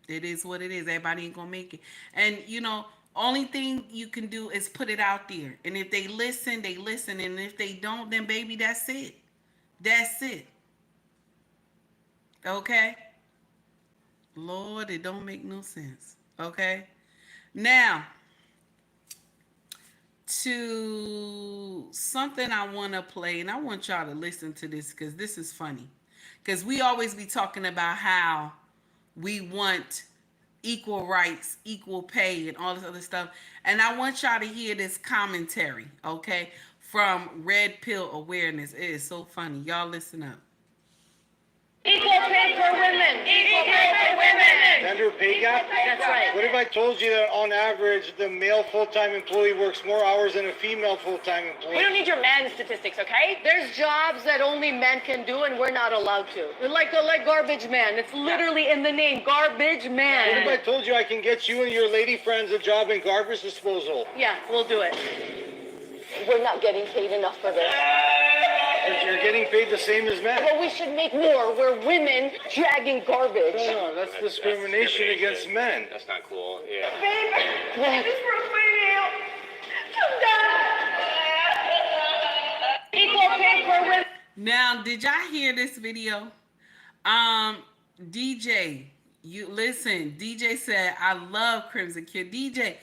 It is what it is. Everybody ain't gonna make it, and only thing you can do is put it out there. And if they listen, they listen, and if they don't, then baby, that's it. That's it. Okay. Lord, it don't make no sense. Okay. Now, to something I want to play, and I want y'all to listen to this because this is funny. Because we always be talking about how we want equal rights, equal pay, and all this other stuff. And I want y'all to hear this commentary, okay, from Red Pill Awareness. It is so funny. Y'all listen up. Equal pay for women. Equal pay for women. Gender pay gap? That's right. What if I told you that on average the male full-time employee works more hours than a female full-time employee? We don't need your man statistics, okay? There's jobs that only men can do and we're not allowed to. Like garbage man. It's literally in the name, garbage man. What if I told you I can get you and your lady friends a job in garbage disposal? Yeah, we'll do it. We're not getting paid enough for this. You're getting paid the same as men. Well, we should make more. We're women dragging garbage. No, that's discrimination against men. That's not cool. Yeah. Baby, this is for female. Come down. Now, did y'all hear this video? DJ, you listen. DJ said, "I love Crimson Kid." DJ,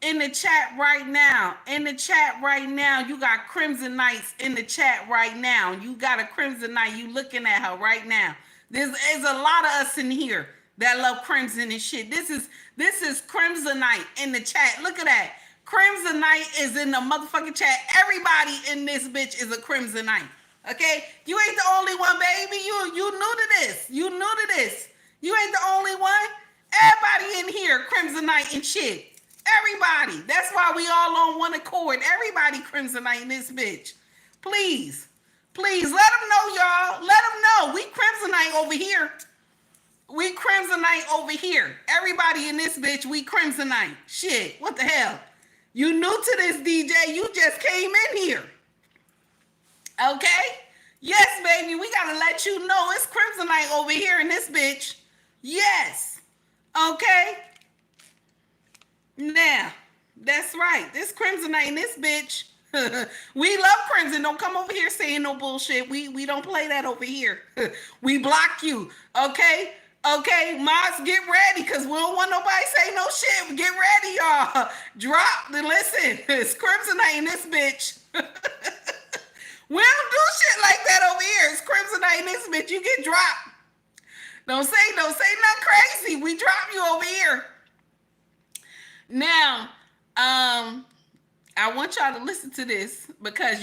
in the chat right now. In the chat right now, you got Crimson Knights in the chat right now. You got a Crimson Knight. You looking at her right now. There's a lot of us in here that love Crimson and shit. This is Crimson Knight in the chat. Look at that. Crimson Knight is in the motherfucking chat. Everybody in this bitch is a Crimson Knight. Okay? You ain't the only one, baby. You new to this. You new to this. You ain't the only one. Everybody in here, Crimson Knight and shit. Everybody. That's why we all on one accord. Everybody Crimson Knight in this bitch. Please. Please let them know, y'all. Let them know. We Crimson Knight over here. We Crimson Knight over here. Everybody in this bitch, we Crimson Knight. Shit, what the hell? You new to this, DJ. You just came in here. Okay? Yes, baby. We gotta let you know it's Crimson Knight over here in this bitch. Yes. Okay? Now, that's right. This Crimson Knight in this bitch. We love Crimson. Don't come over here saying no bullshit. We don't play that over here. We block you. Okay? Okay, mods, get ready, because we don't want nobody say no shit. Get ready, y'all. Drop the listen. It's Crimson Knight in this bitch. We don't do shit like that over here. It's Crimson Knight in this bitch. You get dropped. Don't say nothing crazy. We drop you over here. Now, I want y'all to listen to this because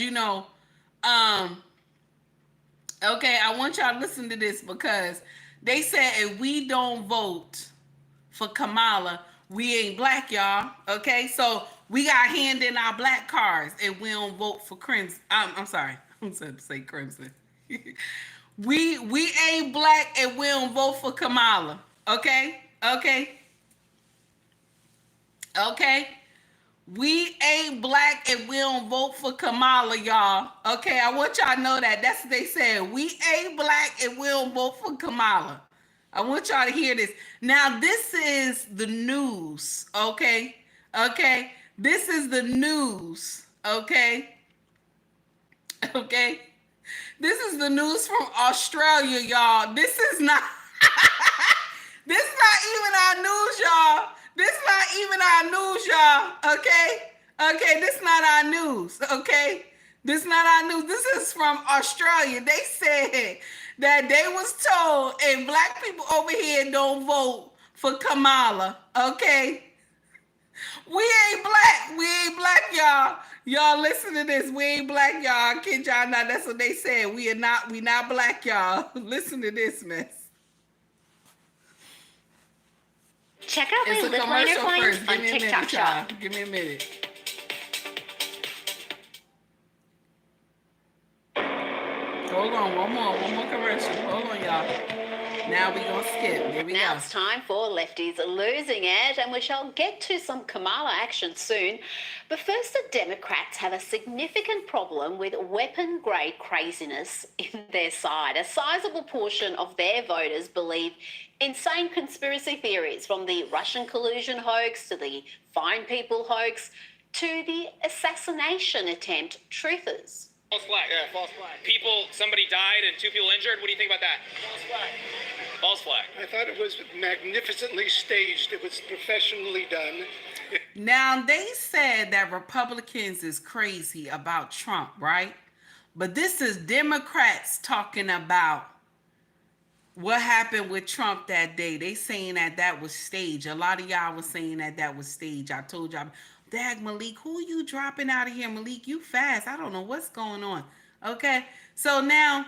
okay, I want y'all to listen to this because they said if we don't vote for Kamala, we ain't black, y'all. Okay, so we got hand in our black cards if we don't vote for Crimson. I'm sorry, I'm supposed to say Crimson. we ain't black if we don't vote for Kamala. Okay. We ain't black if we don't vote for Kamala, y'all. Okay, I want y'all to know that. That's what they said. We ain't black if we don't vote for Kamala. I want y'all to hear this. Now, this is the news, okay? Okay? This is the news, okay? Okay? This is the news from Australia, y'all. This is not... This is not even our news, y'all. This not even our news, y'all. Okay, this not our news. Okay, this not our news. This is from Australia. They said that they was told if black people over here don't vote for Kamala, okay, we ain't black. We ain't black, y'all. Y'all listen to this. We ain't black, y'all. I kid y'all not. That's what they said. We not black, y'all. Listen to this mess. Check out It's my a Little Learner commercial Coins first. on Give me a TikTok minute, Shop. y'all. Give me a minute. Hold on, one more commercial. Hold on, y'all. Now we gonna skip. There we Now go. it's time for Lefties Losing It, and we shall get to some Kamala action soon. But first, the Democrats have a significant problem with weapon-grade craziness in their side. A sizable portion of their voters believe insane conspiracy theories, from the Russian collusion hoax to the Fine People hoax to the assassination attempt truthers. False flag. Yeah, false flag. Somebody died and 2 people injured. What do you think about that? False flag. False flag. I thought it was magnificently staged. It was professionally done. Now, they said that Republicans is crazy about Trump, right? But this is Democrats talking about what happened with Trump that day. They saying that was staged. A lot of y'all was saying that was staged. I told y'all, dag, Malik, who you dropping out of here? Malik, you fast. I don't know what's going on. Okay, so now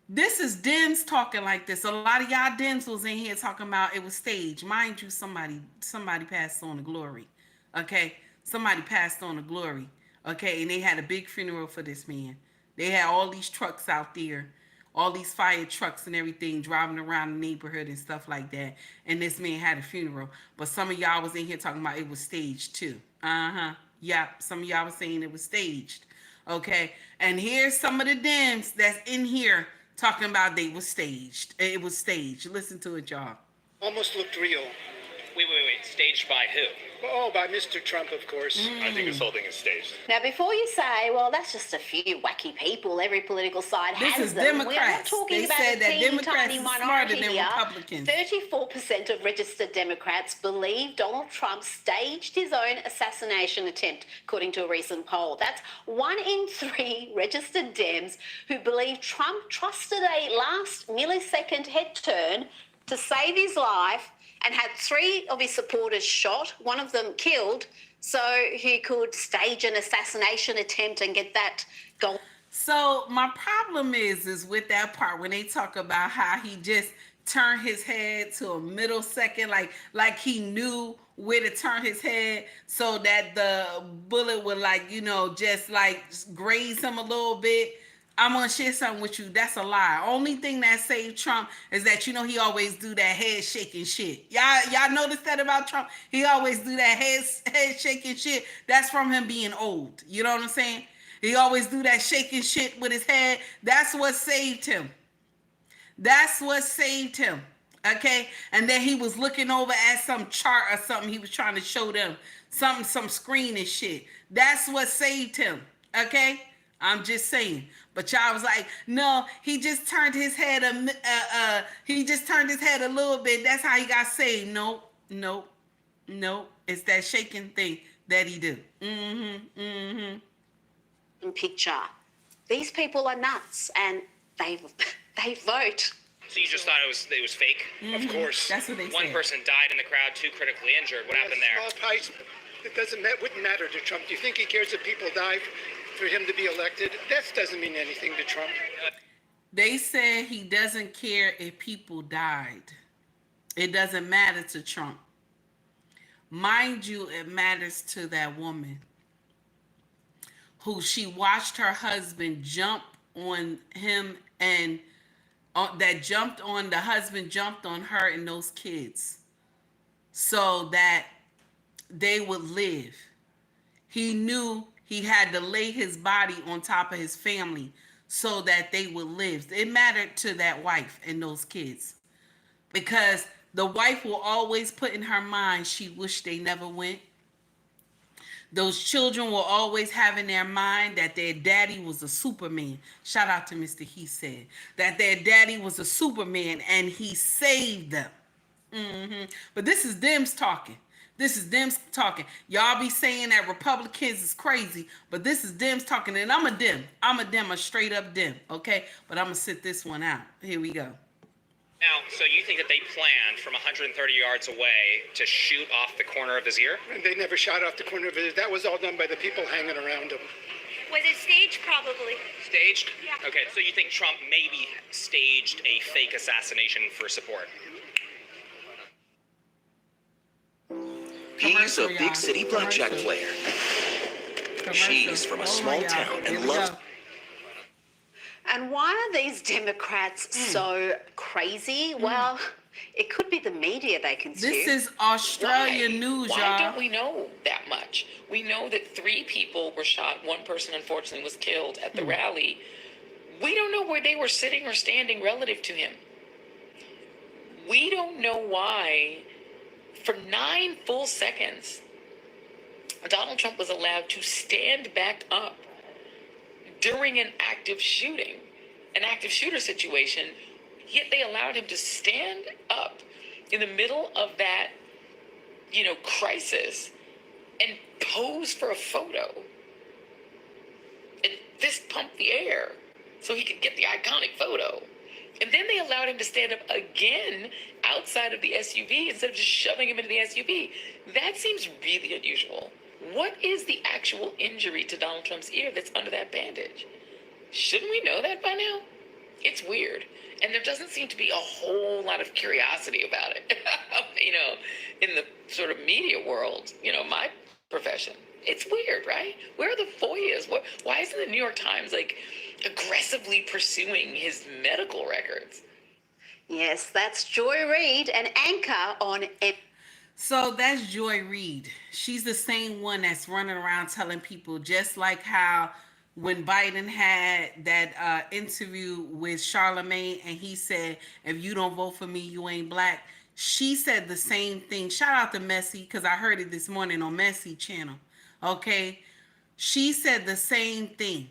this is Dems talking like this. A lot of y'all Dems was in here talking about it was staged. Mind you, somebody passed on to glory. Okay, somebody passed on to glory. Okay, and they had a big funeral for this man. They had all these trucks out there, all these fire trucks and everything driving around the neighborhood and stuff like that. And this man had a funeral. But some of y'all was in here talking about it was staged too. Yeah, some of y'all was saying it was staged. Okay, and here's some of the Dems that's in here talking about they was staged. It was staged. Listen to it, y'all. Almost looked real. Wait. Staged by who? Oh, by Mr. Trump, of course. I think this whole thing is staged. Now, before you say, well, that's just a few wacky people, every political side This has is them. We're not Democrats. talking They about said a that teeny Democrats tiny is minority smarter than here. Republicans. 34% of registered Democrats believe Donald Trump staged his own assassination attempt, according to a recent poll. That's 1 in 3 registered Dems who believe Trump trusted a last millisecond head turn to save his life and had 3 of his supporters shot, one of them killed, so he could stage an assassination attempt and get that going. So my problem is with that part when they talk about how he just turned his head to a middle second, like he knew where to turn his head so that the bullet would just graze him a little bit. I'm gonna share something with you. That's a lie. Only thing that saved Trump is that he always do that head shaking shit. Y'all notice that about Trump? He always do that head shaking shit. That's from him being old. You know what I'm saying? He always do that shaking shit with his head. That's what saved him. That's what saved him. Okay? And then he was looking over at some chart or something. He was trying to show them some screen and shit. That's what saved him. Okay? I'm just saying. But y'all was like, no, he just turned his head he just turned his head a little bit. That's how he got saved. No. It's that shaking thing that he do. Picture. These people are nuts and they vote. So you just thought it was fake? Of course. That's what they One said. person died in the crowd, 2 critically injured. What happened there? Small price. It wouldn't matter to Trump. Do you think he cares if people die for him to be elected? That doesn't mean anything to Trump. They said he doesn't care if people died. It doesn't matter to Trump. Mind you, it matters to that woman who she watched her husband jump on him and the husband jumped on her and those kids so that they would live. He knew he had to lay his body on top of his family so that they would live. It mattered to that wife and those kids because the wife will always put in her mind she wished they never went. Those children will always have in their mind that their daddy was a Superman. Shout out to Mr. He said that their daddy was a Superman and he saved them. But this is Dems talking. Y'all be saying that Republicans is crazy, but this is Dems talking, and I'm a Dem. A straight up Dem, okay? But I'm going to sit this one out. Here we go. Now, so you think that they planned from 130 yards away to shoot off the corner of his ear? And they never shot off the corner of it. That was all done by the people hanging around him. Was it staged? Probably. Staged? Yeah. Okay, so you think Trump maybe staged a fake assassination for support? He's a big city blackjack player. She's from a small town and loves... And why are these Democrats so crazy? Well, it could be the media they consume. This is Australian news, y'all. Why don't we know that much? We know that 3 people were shot. 1 person, unfortunately, was killed at the rally. We don't know where they were sitting or standing relative to him. We don't know why, for 9 full seconds, Donald Trump was allowed to stand back up during an active shooting, an active shooter situation, yet they allowed him to stand up in the middle of that, crisis and pose for a photo and fist pump the air so he could get the iconic photo. And then they allowed him to stand up again outside of the SUV instead of just shoving him into the SUV. That seems really unusual. What is the actual injury to Donald Trump's ear that's under that bandage? Shouldn't we know that by now? It's weird. And there doesn't seem to be a whole lot of curiosity about it, in the sort of media world, my profession. It's weird, right? Where are the FOIAs? Why isn't the New York Times, aggressively pursuing his medical records? Yes, that's Joy Reid, an anchor on... So that's Joy Reid. She's the same one that's running around telling people, just like how when Biden had that interview with Charlemagne and he said, if you don't vote for me, you ain't black. she said the same thing. Shout out to Messi, because I heard it this morning on Messi channel. Okay? She said the same thing.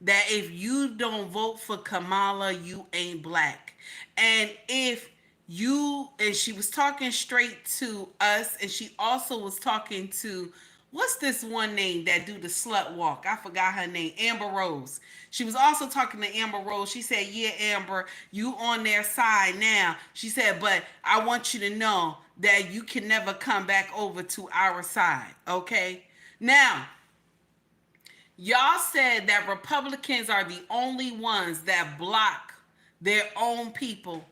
That if you don't vote for Kamala, you ain't black. And if you, and she was talking straight to us, and she also was talking to, what's this one name that do the slut walk? I forgot her name. Amber Rose. She was also talking to Amber Rose. She said, yeah, Amber, you on their side now. She said, but I want you to know that you can never come back over to our side. Okay? Now, y'all said that Republicans are the only ones that block their own people,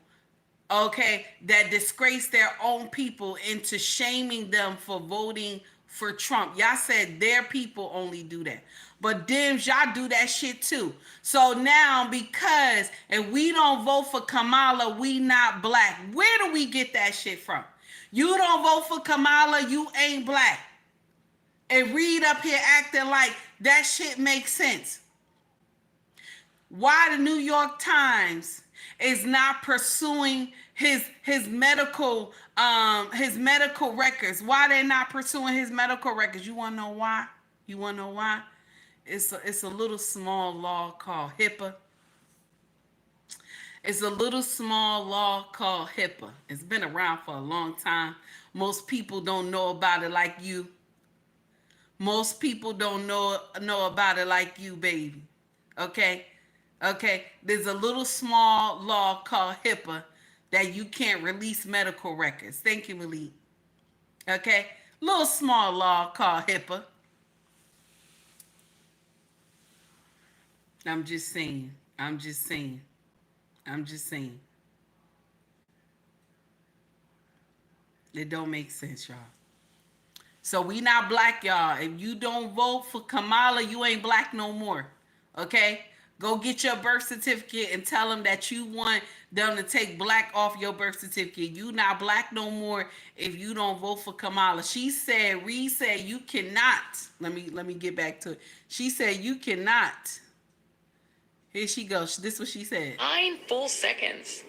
okay, that disgrace their own people into shaming them for voting for Trump. Y'all said their people only do that. But Dems, y'all do that shit too. So now, because if we don't vote for Kamala, we not black. Where do we get that shit from? You don't vote for Kamala, you ain't black. And Reed up here acting like that shit makes sense. Why the New York Times is not pursuing his medical records? Why they're not pursuing his medical records? You want to know why? You want to know why? It's a little small law called HIPAA. It's a little small law called HIPAA. It's been around for a long time. Most people don't know about it like you. Most people don't know about it like you, baby. Okay? Okay? There's a little small law called HIPAA that you can't release medical records. Thank you, Malik. Okay? Little small law called HIPAA. I'm just saying. I'm just saying. I'm just saying. It don't make sense, y'all. So we not black, y'all. If you don't vote for Kamala, you ain't black no more. Okay? Go get your birth certificate and tell them that you want them to take black off your birth certificate. You not black no more if you don't vote for Kamala. She said, Reed said you cannot. Let me get back to it. She said you cannot. Here she goes. This is what she said. 9 full seconds.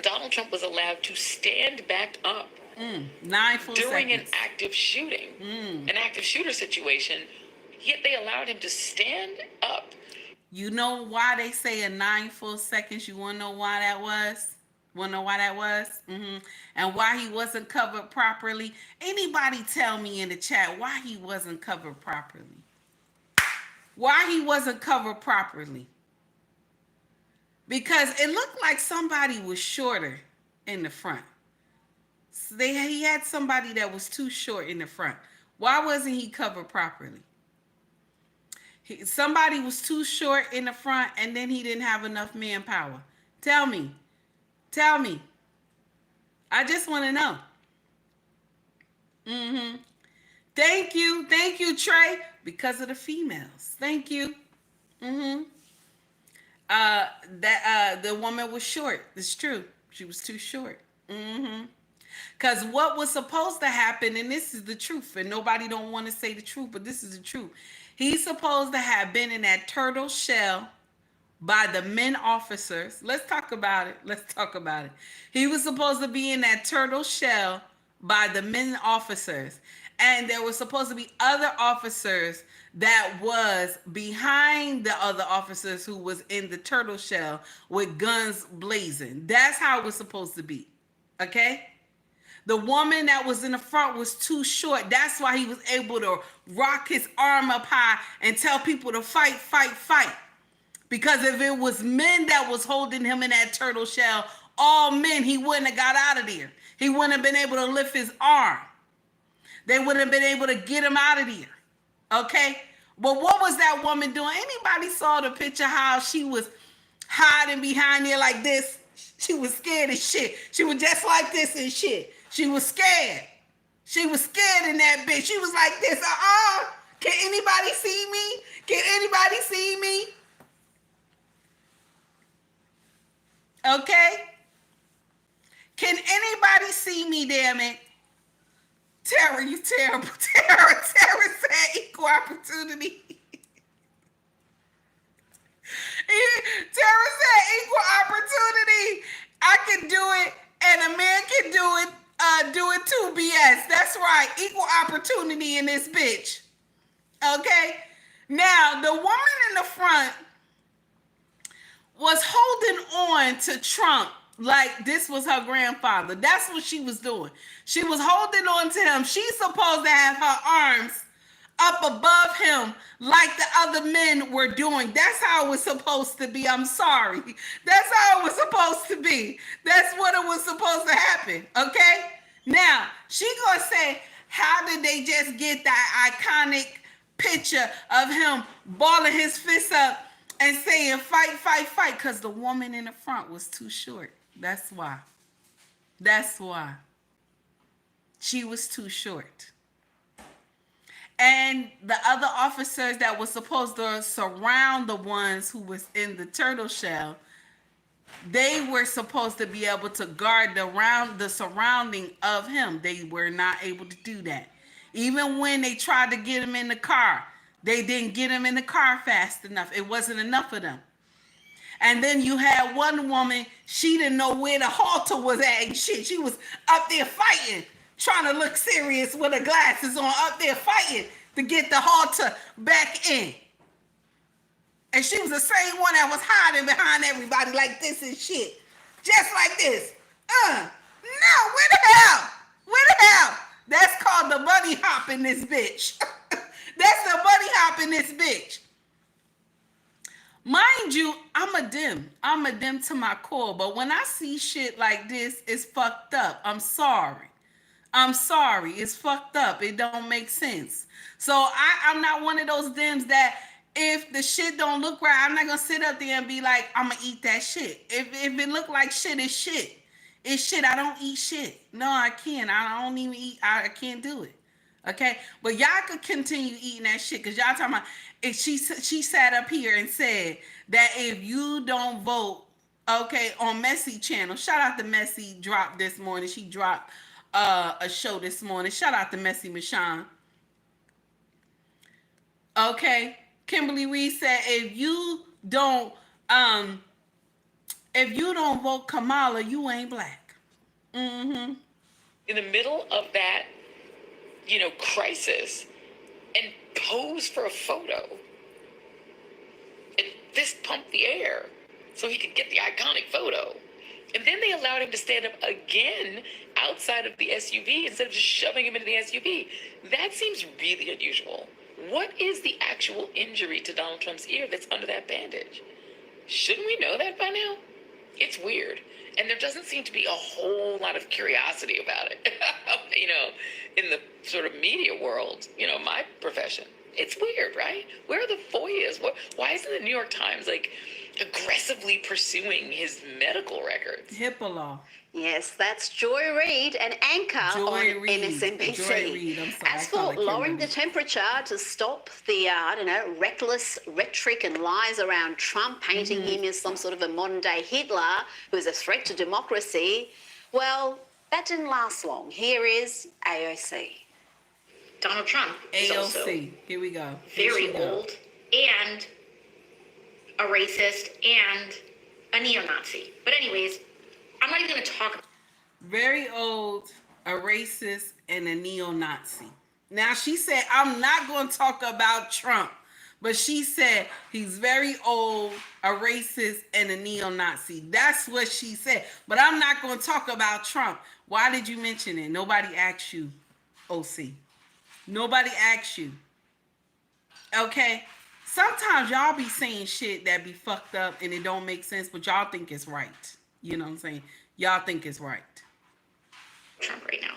Donald Trump was allowed to stand back up 9 full during seconds. an active shooting, an active shooter situation, yet they allowed him to stand up. You know why they say a 9 full seconds? You want to know why that was? Want to know why that was? And why he wasn't covered properly? Anybody tell me in the chat why he wasn't covered properly? Why he wasn't covered properly? Because it looked like somebody was shorter in the front. So he had somebody that was too short in the front. Why wasn't he covered properly? Somebody was too short in the front, and then he didn't have enough manpower. Tell me. Tell me. I just want to know. Thank you. Thank you, Trey. Because of the females. Thank you. The woman was short. It's true. She was too short. Because what was supposed to happen, and this is the truth, and nobody don't want to say the truth, but this is the truth. He's supposed to have been in that turtle shell by the men officers. Let's talk about it. Let's talk about it. He was supposed to be in that turtle shell by the men officers. And there were supposed to be other officers that was behind the other officers who was in the turtle shell with guns blazing. That's how it was supposed to be. Okay? The woman that was in the front was too short. That's why he was able to rock his arm up high and tell people to fight, fight, fight. Because if it was men that was holding him in that turtle shell, all men, he wouldn't have got out of there. He wouldn't have been able to lift his arm. They wouldn't have been able to get him out of there. Okay? But what was that woman doing? Anybody saw the picture how she was hiding behind there like this? She was scared as shit. She was just like this and shit. She was scared. She was scared in that bitch. She was like this. Can anybody see me? Can anybody see me? Okay? Can anybody see me, damn it? Tara, you terrible. Tara said equal opportunity. Tara said equal opportunity. I can do it and a man can do it too, BS. That's right. Equal opportunity in this bitch. Okay? Now, the woman in the front was holding on to Trump like this was her grandfather. That's what she was doing. She was holding on to him. She's supposed to have her arms up above him like the other men were doing. That's how it was supposed to be. I'm sorry. That's how it was supposed to be. That's what it was supposed to happen. Okay? Now, she gonna say, how did they just get that iconic picture of him balling his fist up and saying fight, fight, fight? Because the woman in the front was too short. That's why. That's why. She was too short. And the other officers that were supposed to surround the ones who was in the turtle shell, they were supposed to be able to guard the surrounding of him. They were not able to do that. Even when they tried to get him in the car, they didn't get him in the car fast enough. It wasn't enough of them. And then you had one woman, she didn't know where the halter was at and shit. She was up there fighting, trying to look serious with her glasses on, up there fighting to get the halter back in. And she was the same one that was hiding behind everybody like this and shit. Just like this. No, where the hell? Where the hell? That's called the bunny hop in this bitch. That's the bunny hop in this bitch. Mind you, I'm a dim to my core, but when I see shit like this, it's fucked up. I'm sorry. It's fucked up. It don't make sense. So I'm not one of those dims that if the shit don't look right, I'm not gonna sit up there and be like, I'm gonna eat that shit. If it look like shit, it's shit. It's shit. I don't eat shit. No, I can't. I don't even eat. I can't do it. Okay, but y'all could continue eating that shit because y'all talking about. If she sat up here and said that if you don't vote, okay, on Messy channel. Shout out to Messy dropped this morning. She dropped a show this morning. Shout out to Messy Michonne. Okay, Kimberly Reed said if you don't vote Kamala, you ain't black. Mm-hmm. In the middle of that, crisis, and pose for a photo and fist pump the air so he could get the iconic photo. And then they allowed him to stand up again outside of the SUV instead of just shoving him into the SUV. That seems really unusual. What is the actual injury to Donald Trump's ear that's under that bandage? Shouldn't we know that by now? It's weird. And there doesn't seem to be a whole lot of curiosity about it, in the sort of media world, my profession. It's weird, right? Where are the FOIAs? Why isn't the New York Times, aggressively pursuing his medical records? HIPAA law. Yes, that's Joy Reid, an anchor on MSNBC. Joy Reid, I'm sorry. As for lowering the temperature to stop the, reckless rhetoric and lies around Trump, painting him as some sort of a modern-day Hitler who is a threat to democracy, well, that didn't last long. Here is AOC. Donald Trump is also here we go. very old and a racist and a neo-Nazi. But anyways, I'm not even going to talk about very old, a racist, and a neo-Nazi. Now, she said, I'm not going to talk about Trump, but she said he's very old, a racist, and a neo-Nazi. That's what she said. But I'm not going to talk about Trump. Why did you mention it? Nobody asked you, OC. Nobody asked you. Okay? Sometimes y'all be saying shit that be fucked up and it don't make sense, but y'all think it's right. You know what I'm saying? Y'all think it's right. Trump right now.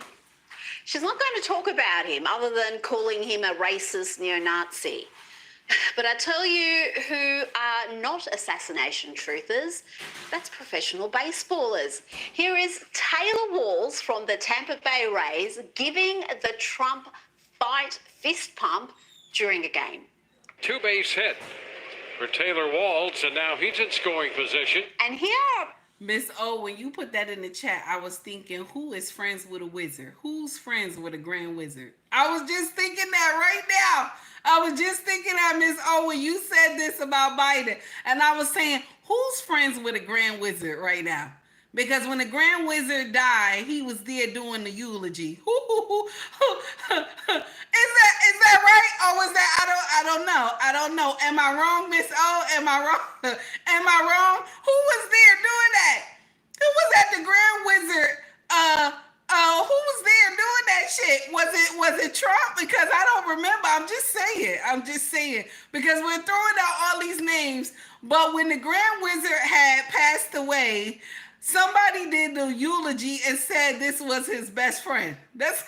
She's not going to talk about him other than calling him a racist neo-Nazi. But I tell you who are not assassination truthers, that's professional baseballers. Here is Taylor Walls from the Tampa Bay Rays giving the Trump fight fist pump during a game. Two-base hit for Taylor Walls, and now he's in scoring position. And here Miss O, when you put that in the chat, I was thinking, who is friends with a wizard? Who's friends with a grand wizard? I was just thinking that right now. I was just thinking that, Miss O, when you said this about Biden. And I was saying, who's friends with a grand wizard right now? Because when the Grand Wizard died, he was there doing the eulogy. Is that right? Or was that I don't know. Am I wrong, Miss O? Am I wrong? Am I wrong? Who was there doing that? Who was at the Grand Wizard? Who was there doing that shit? Was it Trump? Because I don't remember. I'm just saying. Because we're throwing out all these names, but when the Grand Wizard had passed away, somebody did the eulogy and said this was his best friend. That's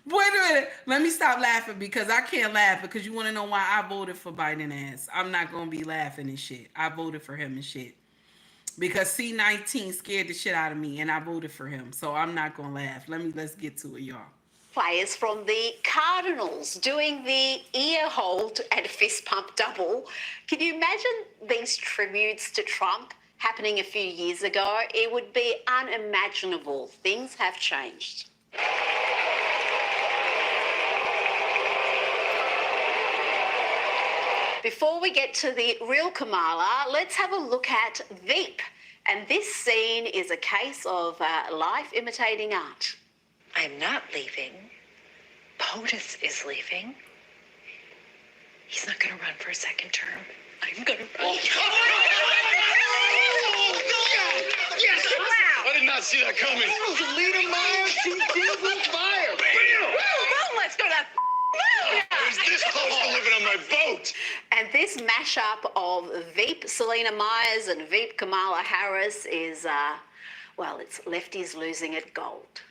wait a minute. Let me stop laughing because I can't laugh because you want to know why I voted for Biden ass. I'm not gonna be laughing and shit. I voted for him and shit. Because C-19 scared the shit out of me and I voted for him. So I'm not gonna laugh. Let's get to it, y'all. Players from the Cardinals doing the ear hold and fist pump double. Can you imagine these tributes to Trump happening a few years ago? It would be unimaginable. Things have changed. Before we get to the real Kamala, let's have a look at Veep. And this scene is a case of life imitating art. I'm not leaving. POTUS is leaving. He's not going to run for a second term. I'm going to run. Oh, yes! Wow! I did not see that coming. That was Lena Meyer. She did with fire. Bam! Well, let's go to that. I was this close to living on my vote. And this mashup of Veep Selena Myers and Veep Kamala Harris is, it's lefties losing at gold.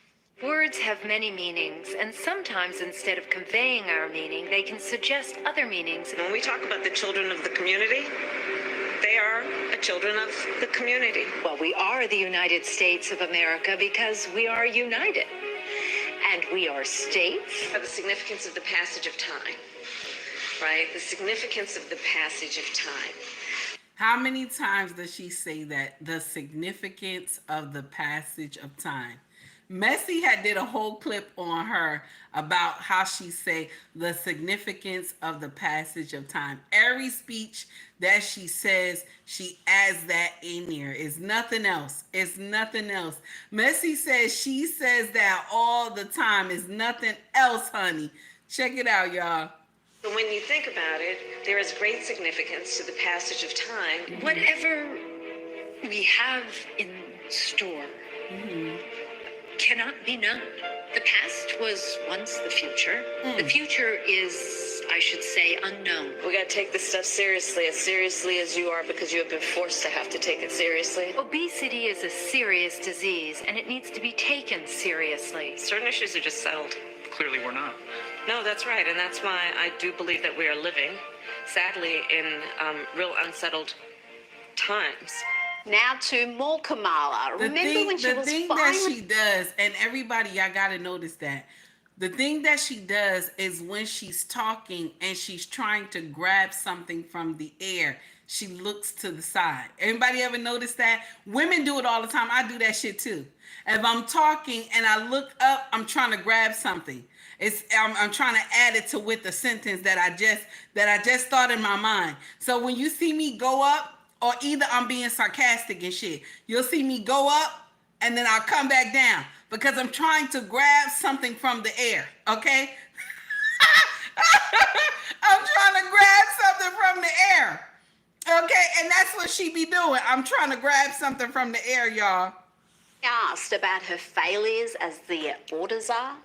Words have many meanings, and sometimes instead of conveying our meaning, they can suggest other meanings. When we talk about the children of the community, they are the children of the community. Well, we are the United States of America because we are united. And we are states. The significance of the passage of time, right? The significance of the passage of time. How many times does she say that? The significance of the passage of time. Messi did a whole clip on her about how she say the significance of the passage of time. Every speech that she says, she adds that in there. It's nothing else. It's nothing else. Messi says she says that all the time. It's nothing else, honey. Check it out, y'all. But when you think about it, there is great significance to the passage of time. Whatever we have in store cannot be known. The past was once the future. The future is, I should say, unknown. We got to take this stuff seriously as you are, because you have been forced to have to take it seriously. Obesity is a serious disease, and it needs to be taken seriously. Certain issues are just settled. Clearly we're not. No, that's right, and that's why I do believe that we are living, sadly, in real unsettled times. Now to more Kamala. Remember when she was the thing that she does, and everybody, y'all gotta notice that. The thing that she does is when she's talking and she's trying to grab something from the air, she looks to the side. Anybody ever notice that? Women do it all the time. I do that shit too. If I'm talking and I look up, I'm trying to grab something. I'm trying to add it to with the sentence that I just thought in my mind. So when you see me go up, or either I'm being sarcastic and shit, you'll see me go up and then I'll come back down because I'm trying to grab something from the air, okay? I'm trying to grab something from the air, okay? And that's what she be doing. I'm trying to grab something from the air, y'all. Asked about her failures as the border czar.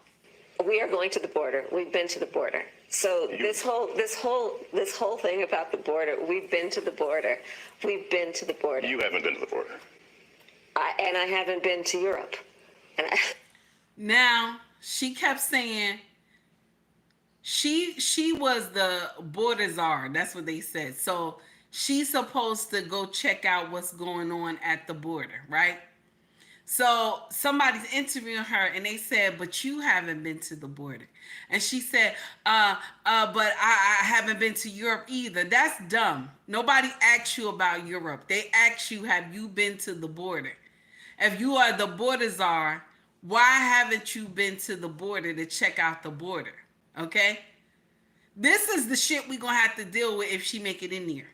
We are going to the border. We've been to the border. So this whole thing about the border, we've been to the border. We've been to the border. You haven't been to the border. And I haven't been to Europe. Now, she kept saying she was the border czar. That's what they said. So she's supposed to go check out what's going on at the border, right? So somebody's interviewing her and they said, but you haven't been to the border. And she said, but I haven't been to Europe either. That's dumb. Nobody asked you about Europe. They asked you, have you been to the border? If you are the border czar, why haven't you been to the border to check out the border? Okay? This is the shit we're going to have to deal with if she make it in there.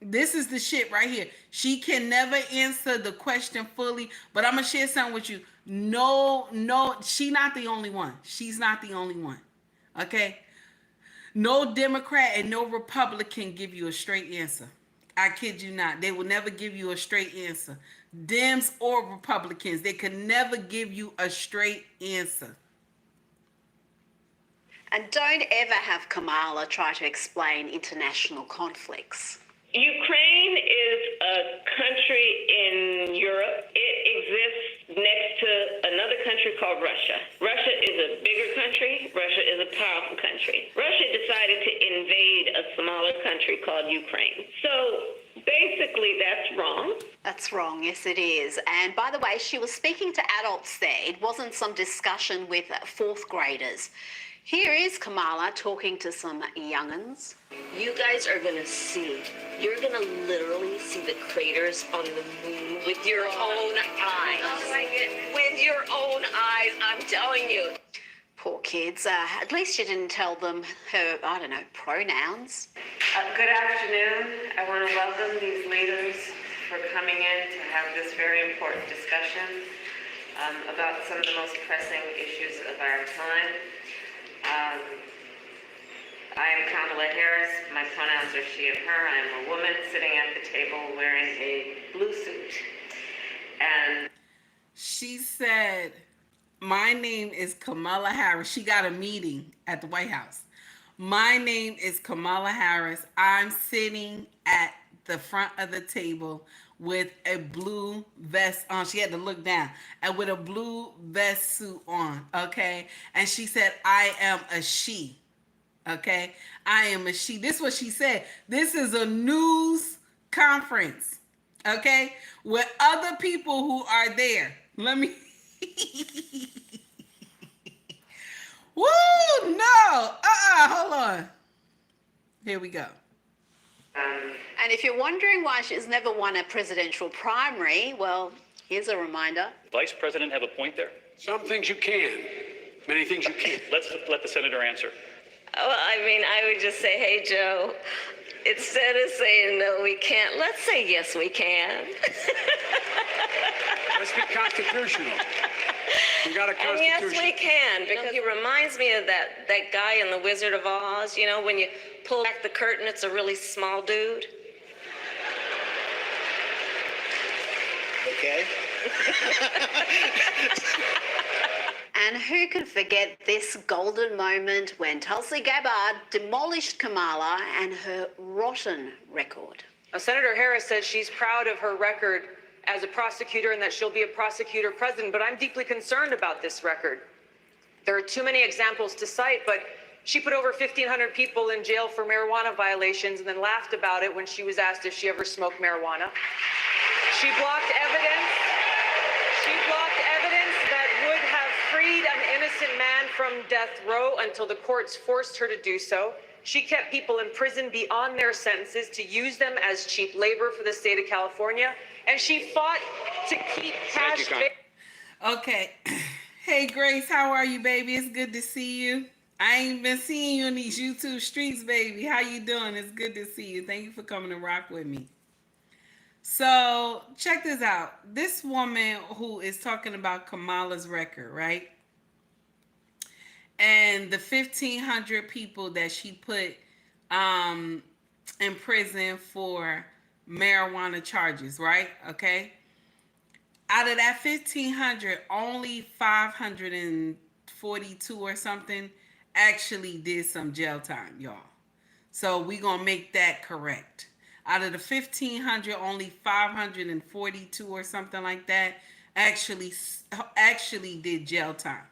This is the shit right here. She can never answer the question fully, but I'm gonna share something with you. No, she not the only one. She's not the only one. Okay? No Democrat and no Republican give you a straight answer. I kid you not. They will never give you a straight answer. Dems or Republicans, they can never give you a straight answer. And don't ever have Kamala try to explain international conflicts. Ukraine is a country in Europe. It exists next to another country called Russia. Russia is a bigger country. Russia is a powerful country. Russia decided to invade a smaller country called Ukraine. So basically, that's wrong. That's wrong, yes it is. And by the way, she was speaking to adults there. It wasn't some discussion with fourth graders. Here is Kamala talking to some young'uns. You guys are gonna see. You're gonna literally see the craters on the moon with your own eyes. Oh my goodness. With your own eyes, I'm telling you. Poor kids. At least you didn't tell them her, I don't know, pronouns. Good afternoon. I want to welcome these leaders for coming in to have this very important discussion about some of the most pressing issues of our time. I am Kamala Harris. My pronouns are she and her. I am a woman sitting at the table wearing a blue suit. And she said, my name is Kamala Harris. She got a meeting at the White House. My name is Kamala Harris. I'm sitting at the front of the table with a blue vest on. She had to look down. And with a blue vest suit on, okay? And she said, I am a she, okay? I am a she. This is what she said. This is a news conference, okay? With other people who are there. Let me... Woo! No! Hold on. Here we go. And if you're wondering why she's never won a presidential primary, well, here's a reminder. Vice President have a point there? Some things you can, many things you can't. Let's let the senator answer. Well, I mean, I would just say, hey, Joe, instead of saying no, we can't, let's say yes, we can. Let's be constitutional. We got a constitution. And yes, we can, because he reminds me of that guy in The Wizard of Oz. You know, when you pull back the curtain, it's a really small dude. Okay. And who could forget this golden moment when Tulsi Gabbard demolished Kamala and her rotten record? Senator Harris says she's proud of her record as a prosecutor and that she'll be a prosecutor president, but I'm deeply concerned about this record. There are too many examples to cite, but she put over 1,500 people in jail for marijuana violations and then laughed about it when she was asked if she ever smoked marijuana. She blocked evidence. She blocked evidence that would have freed an innocent man from death row until the courts forced her to do so. She kept people in prison beyond their sentences to use them as cheap labor for the state of California. And she fought to keep cash. Okay. Hey, Grace, how are you, baby? It's good to see you. I ain't been seeing you in these YouTube streets, baby. How you doing? It's good to see you. Thank you for coming to rock with me. So, check this out. This woman who is talking about Kamala's record, right? And the 1,500 people that she put in prison for marijuana charges, right? Okay. Out of that 1,500, only 542 or something actually did some jail time, y'all. So we gonna make that correct. Out of the 1,500, only 542 or something like that actually did jail time.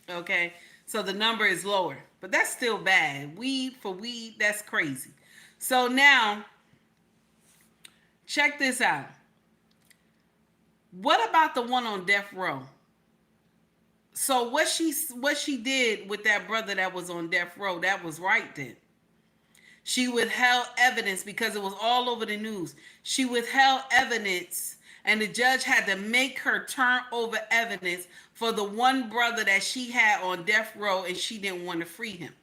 Okay. So the number is lower, but that's still bad. Weed, that's crazy. So now, check this out. What about the one on death row? So what she did with that brother that was on death row, that was right then. She withheld evidence because it was all over the news. She withheld evidence, and the judge had to make her turn over evidence for the one brother that she had on death row, and she didn't want to free him.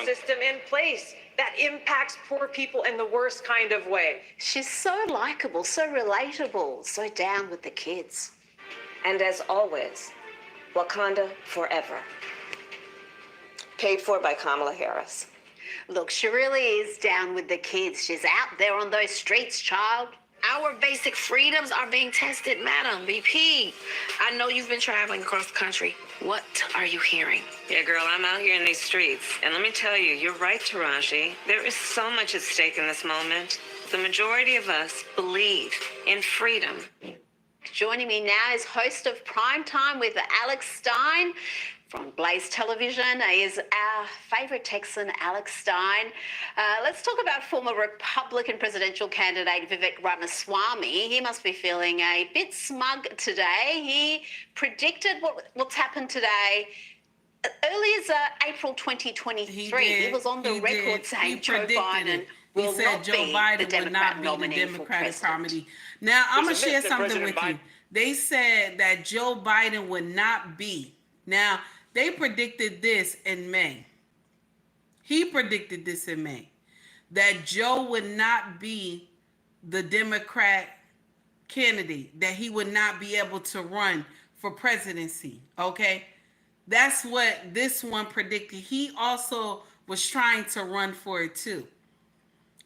System in place that impacts poor people in the worst kind of way. She's so likable, so relatable, so down with the kids. And as always, Wakanda forever. Paid for by Kamala Harris. Look, she really is down with the kids. She's out there on those streets, child. Our basic freedoms are being tested, Madam VP. I know you've been traveling across the country. What are you hearing? Yeah, girl, I'm out here in these streets. And let me tell you, you're right, Taraji. There is so much at stake in this moment. The majority of us believe in freedom. Joining me now is host of Prime Time with Alex Stein from Blaze Television is our favourite Texan, Alex Stein. Let's talk about former Republican presidential candidate Vivek Ramaswamy. He must be feeling a bit smug today. He predicted what's happened today. Early as April 2023, he was on the record saying Joe Biden will not be the Democrat nominee for president. Now, I'm going to share something with you. They said that Joe Biden would not be. Now, they predicted this in May. He predicted this in May, that Joe would not be the Democrat candidate, that he would not be able to run for presidency, okay? That's what this one predicted. He also was trying to run for it too.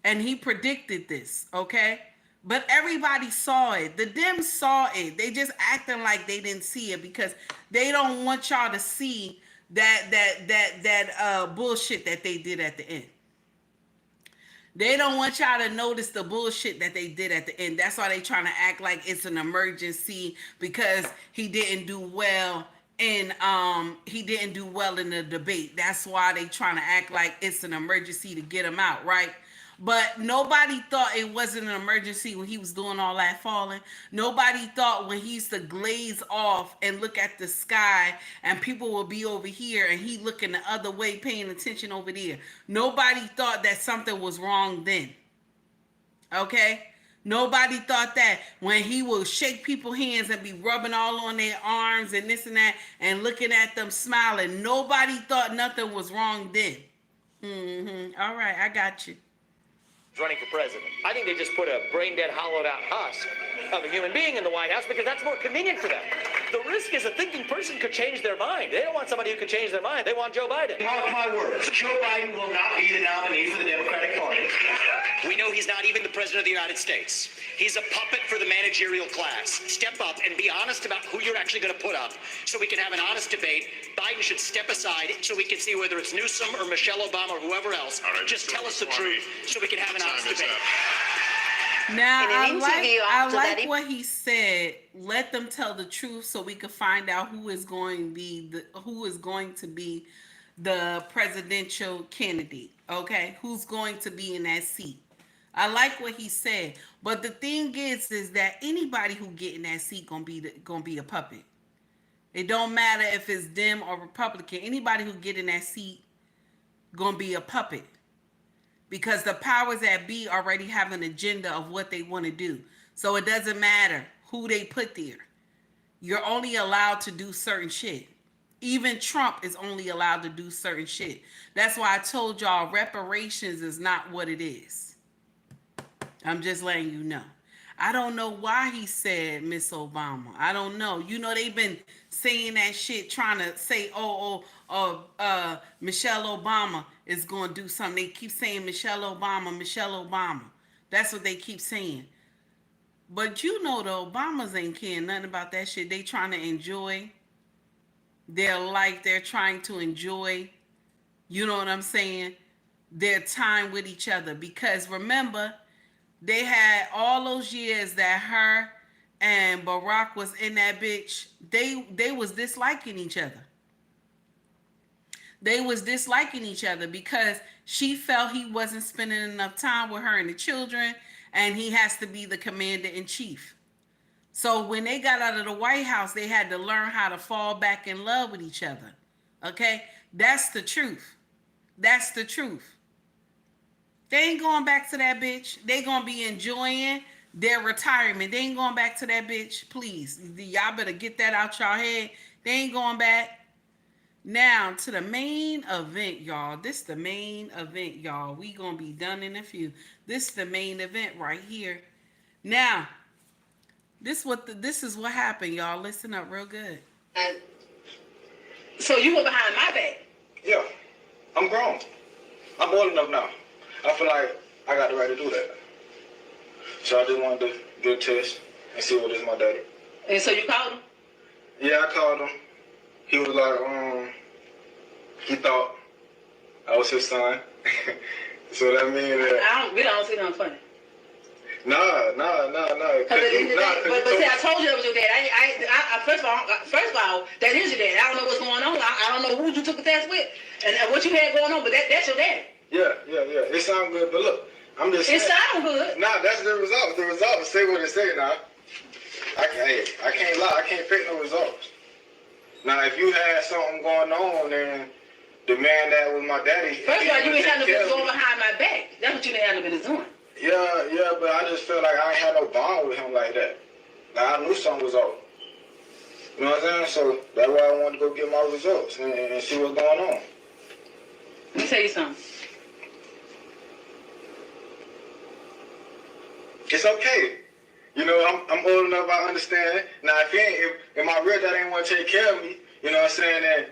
And he predicted this, okay? But everybody saw it. The Dems saw it. They just acting like they didn't see it because they don't want y'all to see that bullshit that they did at the end. They don't want y'all to notice the bullshit that they did at the end. That's why they trying to act like it's an emergency because he didn't do well in the debate. That's why they trying to act like it's an emergency to get him out, right? But nobody thought it wasn't an emergency when he was doing all that falling. Nobody thought when he used to glaze off and look at the sky and people will be over here and he looking the other way, paying attention over there. Nobody thought that something was wrong then. Okay? Nobody thought that when he would shake people's hands and be rubbing all on their arms and this and that and looking at them smiling. Nobody thought nothing was wrong then. All right, I got you. Running for president. I think they just put a brain-dead, hollowed-out husk of a human being in the White House because that's more convenient for them. The risk is a thinking person could change their mind. They don't want somebody who could change their mind. They want Joe Biden. Mark my words, Joe Biden will not be the nominee for the Democratic Party. We know he's not even the president of the United States. He's a puppet for the managerial class. Step up and be honest about who you're actually going to put up so we can have an honest debate. Biden should step aside so we can see whether it's Newsom or Michelle Obama or whoever else. Right, just tell us the truth so we can have an honest debate. Now, I like what he said. Let them tell the truth so we can find out who is going to be the presidential candidate. Okay, who's going to be in that seat? I like what he said, but the thing is that anybody who get in that seat gonna be a puppet. It don't matter if it's Dem or Republican. Anybody who get in that seat gonna be a puppet. Because the powers that be already have an agenda of what they want to do. So it doesn't matter who they put there. You're only allowed to do certain shit. Even Trump is only allowed to do certain shit. That's why I told y'all reparations is not what it is. I'm just letting you know. I don't know why he said Miss Obama. I don't know. You know, they've been saying that shit, trying to say, Michelle Obama is going to do something. They keep saying Michelle Obama. That's what they keep saying. But you know the Obamas ain't caring nothing about that shit. They trying to enjoy their life. They're trying to enjoy, you know what I'm saying, their time with each other. Because remember, they had all those years that her and Barack was in that bitch. They was disliking each other. They was disliking each other because she felt he wasn't spending enough time with her and the children, and he has to be the commander-in-chief. So when they got out of the White House, they had to learn how to fall back in love with each other. Okay? That's the truth. That's the truth. They ain't going back to that bitch. They gonna be enjoying their retirement. They ain't going back to that bitch. Please, y'all better get that out y'all head. They ain't going back. Now to the main event, y'all. This the main event, y'all. We gonna be done in a few. This the main event right here. Now, this is what happened, y'all. Listen up real good. So you were behind my back? Yeah, I'm grown. I'm old enough now. I feel like I got the right to do that. So I just wanted to get a test and see what is my daddy. And so you called him? Yeah, I called him. He was like, he thought I was his son. So that means that... We don't see nothing funny. Nah. But see, I told you that was your dad. First of all, that is your dad. I don't know what's going on. I don't know who you took the test with and what you had going on, but that's your dad. Yeah. It sounds good, but look, I'm just saying. It sounds good. Nah, that's the result. The results say what it say now. I can't lie. I can't fake no results. Now, if you had something going on, then the man that was my daddy... First of all, you ain't had no business going behind my back. That's what you didn't have no business doing. Yeah, but I just feel like I ain't had no bond with him like that. Like, I knew something was off. You know what I'm saying? So that's why I wanted to go get my results and see what's going on. Let me tell you something. It's okay. You know, I'm old enough, I understand. Now, if my real dad ain't want to take care of me, you know what I'm saying?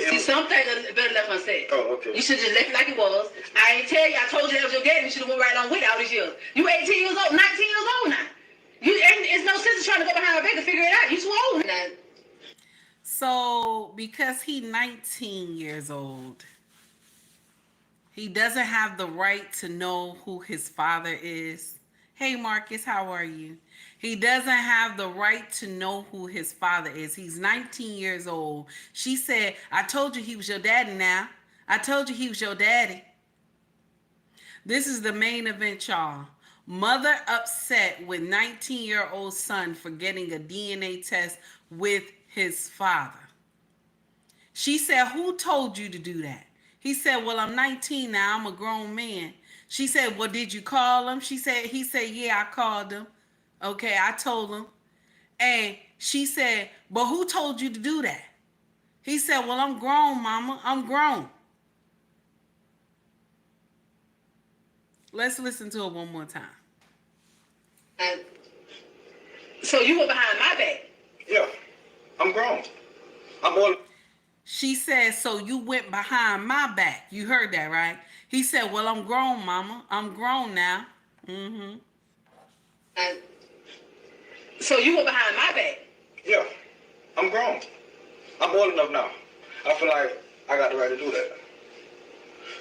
See, some things are better left unsaid. Oh, okay. You should just left it like it was. I ain't tell you, I told you that was your daddy. You should have went right on with it all these years. You 18 years old, 19 years old now. It's no sense of trying to go behind my back and figure it out. You too old now. So, because he 19 years old, he doesn't have the right to know who his father is. Hey, Marcus, how are you? He doesn't have the right to know who his father is. He's 19 years old. She said, I told you he was your daddy now. I told you he was your daddy. This is the main event, y'all. Mother upset with 19-year-old son for getting a DNA test with his father. She said, who told you to do that? He said, well, I'm 19 now. I'm a grown man. She said, well, did you call him? He said, yeah, I called him. Okay, I told him. And she said, but who told you to do that? He said, well, I'm grown, mama. I'm grown. Let's listen to it one more time. So you were behind my back? Yeah, I'm grown. I'm old. She said, so you went behind my back. You heard that, right? He said, well, I'm grown, mama. I'm grown now. Mm-hmm. So you were behind my back? Yeah, I'm grown. I'm old enough now. I feel like I got the right to do that.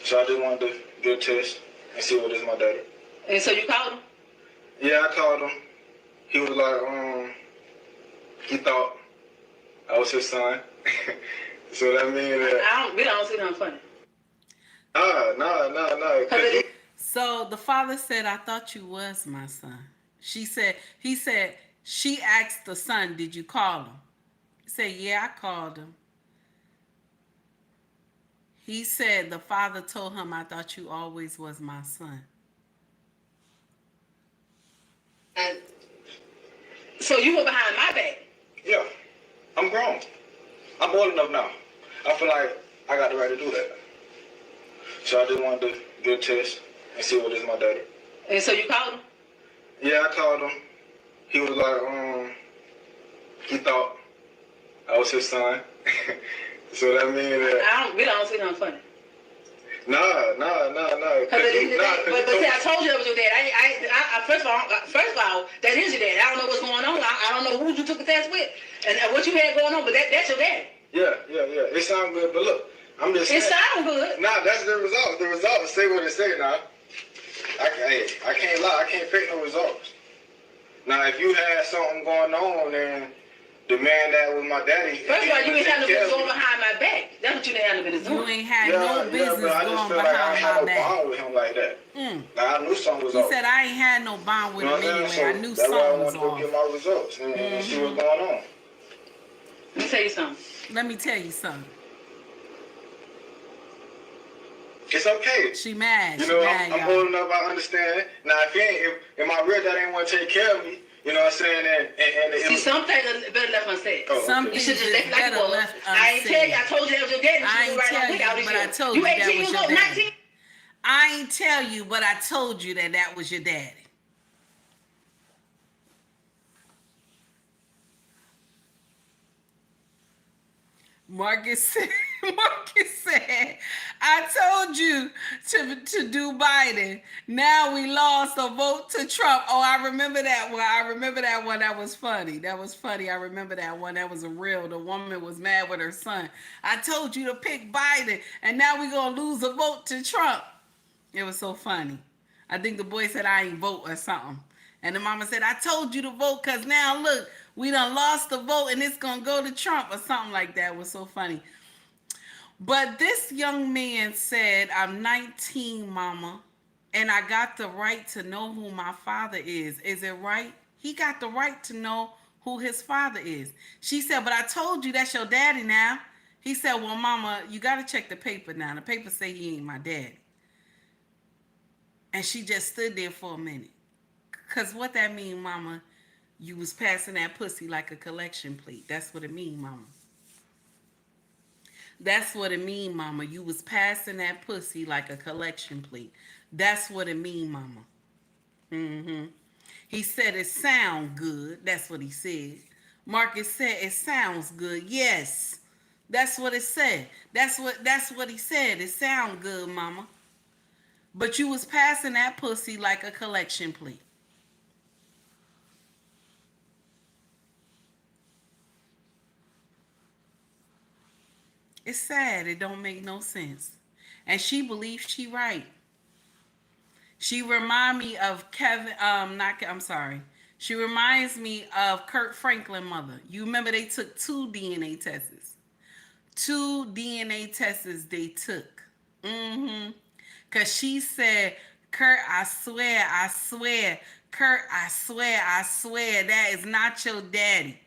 So I just wanted to get a test and see what is my daddy. And so you called him? Yeah, I called him. He was like, he thought I was his son. So that means that... We don't see nothing funny. No. So the father said, I thought you was my son. He said, she asked the son, did you call him? He said, yeah, I called him. He said, the father told him, I thought you always was my son. So you were behind my back? Yeah, I'm grown. I'm old enough now. I feel like I got the right to do that. So I just wanted to get a test and see what is my daddy. And so you called him? Yeah, I called him. He was like, he thought I was his son. So that means that... We don't see nothing funny. No. But see, I told you that was your dad. First of all, that is your dad. I don't know what's going on. I don't know who you took the test with and what you had going on, but that's your dad. Yeah. It sounds good, but look, I'm just saying. It sounds good. Nah, that's the results. The results say what it say now. I can't lie. I can't fake no results. Now, if you had something going on, then the man that was my daddy... First of all, you ain't had no business going behind my back. That's what you didn't have no business doing. You ain't had no business but I just feel like I ain't had no bond with him like that. Like, I knew something was off. He said, I ain't had no bond with him anyway. So I knew something was off. That's why I wanted to go get my results and see what's going on. Let me tell you something. Let me tell you something. It's okay. She mad. You know, I'm old enough, I understand. Now, if my real dad ain't want to take care of me, You know what I'm saying? And See, some things are better left unsaid. Oh, Some okay. You things should is just left like it better was. left I ain't tell you. I unsaid. told you that was your daddy. I You ain't right tell on with all you, this but I shit. told You you that 18 was years your old, daddy. 19. I ain't tell you, but I told you that that was your daddy. Marcus said, I told you to do Biden. Now we lost a vote to Trump. Oh, I remember that one. That was funny. I remember that one. That was a real. The woman was mad with her son. I told you to pick Biden, and now we're going to lose a vote to Trump. It was so funny. I think the boy said, I ain't vote or something. And the mama said, I told you to vote because now look, we done lost the vote and it's going to go to Trump or something like that. It was so funny. But this young man said, I'm 19, mama, and I got the right to know who my father is. Is it right? He got the right to know who his father is. She said, but I told you that's your daddy now. He said, well, mama, you got to check the paper now. The paper say he ain't my daddy. And she just stood there for a minute. Because what that mean, mama, you was passing that pussy like a collection plate. That's what it mean, mama. That's what it mean, mama. You was passing that pussy like a collection plate. That's what it mean, mama. Mm-hmm. He said it sound good. That's what he said. Marcus said it sounds good. Yes. That's what it said. That's what he said. It sound good, mama. But you was passing that pussy like a collection plate. It's sad. It don't make no sense. And she believes she right. She remind me of She reminds me of Kurt Franklin's mother. You remember they took 2 DNA tests. 2 DNA tests they took. Mm-hmm. Because she said, Kurt, I swear, Kurt, I swear, that is not your daddy.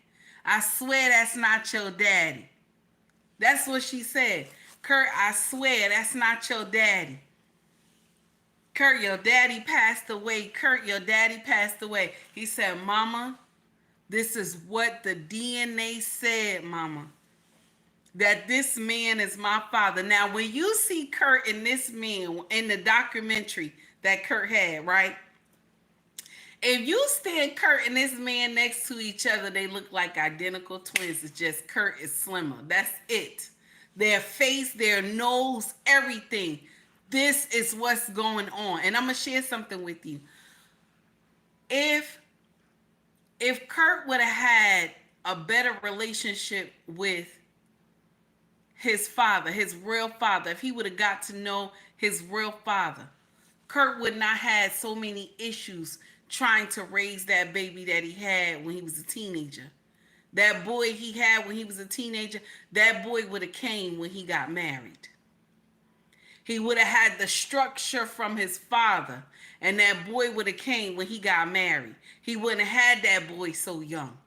I swear that's not your daddy. That's what she said. Kurt, I swear that's not your daddy. Kurt, your daddy passed away. Kurt, your daddy passed away. He said, mama, this is what the DNA said, mama. That this man is my father. Now, when you see Kurt and this man in the documentary that Kurt had, right? If you stand Kurt and this man next to each other, they look like identical twins. It's just Kurt is slimmer. That's it. Their face, their nose, everything. This is what's going on. And I'm going to share something with you. If Kurt would have had a better relationship with his father, his real father, if he would have got to know his real father, Kurt would not have so many issues trying to raise that baby that he had when he was a teenager. That boy he had when he was a teenager, that boy would have came when he got married. He would have had the structure from his father, and that boy would have came when he got married. He wouldn't have had that boy so young.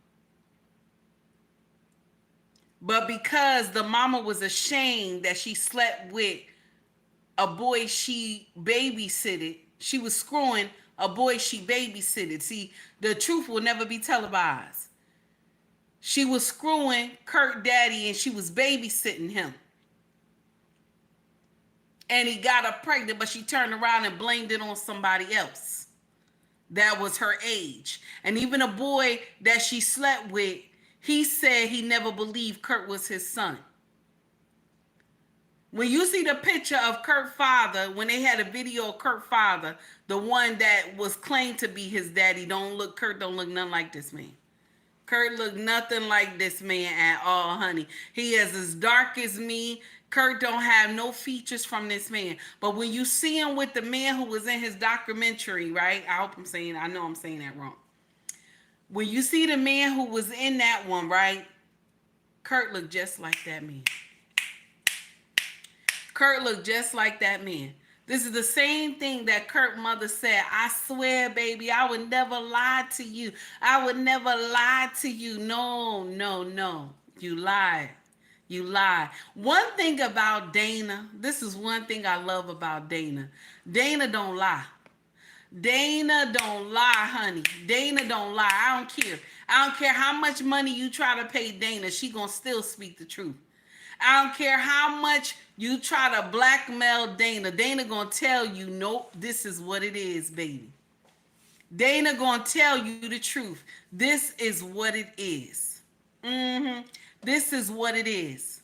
But because the mama was ashamed that she slept with a boy she babysitted, she was screwing a boy she babysitted. See, the truth will never be televised. She was screwing Kurt daddy and she was babysitting him. And he got her pregnant, but she turned around and blamed it on somebody else that was her age. And even a boy that she slept with, he said he never believed Kurt was his son. When you see the picture of Kurt's father, when they had a video of Kurt's father, the one that was claimed to be his daddy, Kurt don't look nothing like this man. Kurt look nothing like this man at all, honey. He is as dark as me. Kurt don't have no features from this man. But when you see him with the man who was in his documentary, right? I know I'm saying that wrong. When you see the man who was in that one, right? Kurt looked just like that man. Kurt looked just like that man. This is the same thing that Kurt's mother said. I swear, baby, I would never lie to you. I would never lie to you. No. You lied. You lie. One thing about Dana, this is one thing I love about Dana. Dana don't lie. Dana don't lie, honey. Dana don't lie. I don't care. I don't care how much money you try to pay Dana. She gonna still speak the truth. I don't care how much you try to blackmail Dana. Dana gonna tell you, nope, this is what it is, baby. Dana gonna tell you the truth. This is what it is. This is what it is.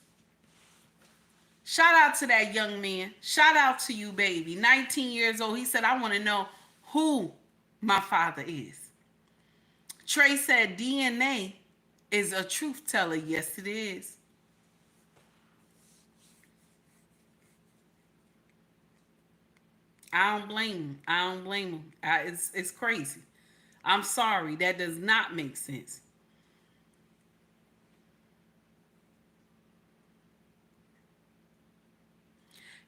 Shout out to that young man. Shout out to you, baby. 19 years old. He said, I want to know who my father is. Trey said, DNA is a truth teller. Yes, it is. I don't blame him. I don't blame him. It's crazy. I'm sorry. That does not make sense.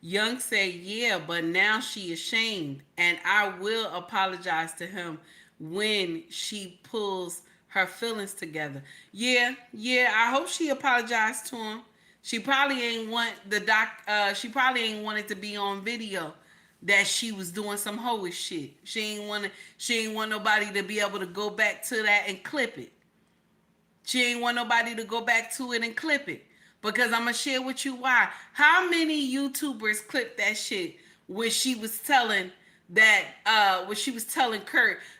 Young said, yeah, but now she ashamed, and I will apologize to him when she pulls her feelings together. Yeah, I hope she apologized to him. She probably ain't want she probably ain't wanted to be on video that she was doing some hoish shit. She ain't want nobody to be able to go back to that and clip it. She ain't want nobody to go back to it and clip it. Because I'm going to share with you why. How many YouTubers clipped that shit when she was telling Kurt,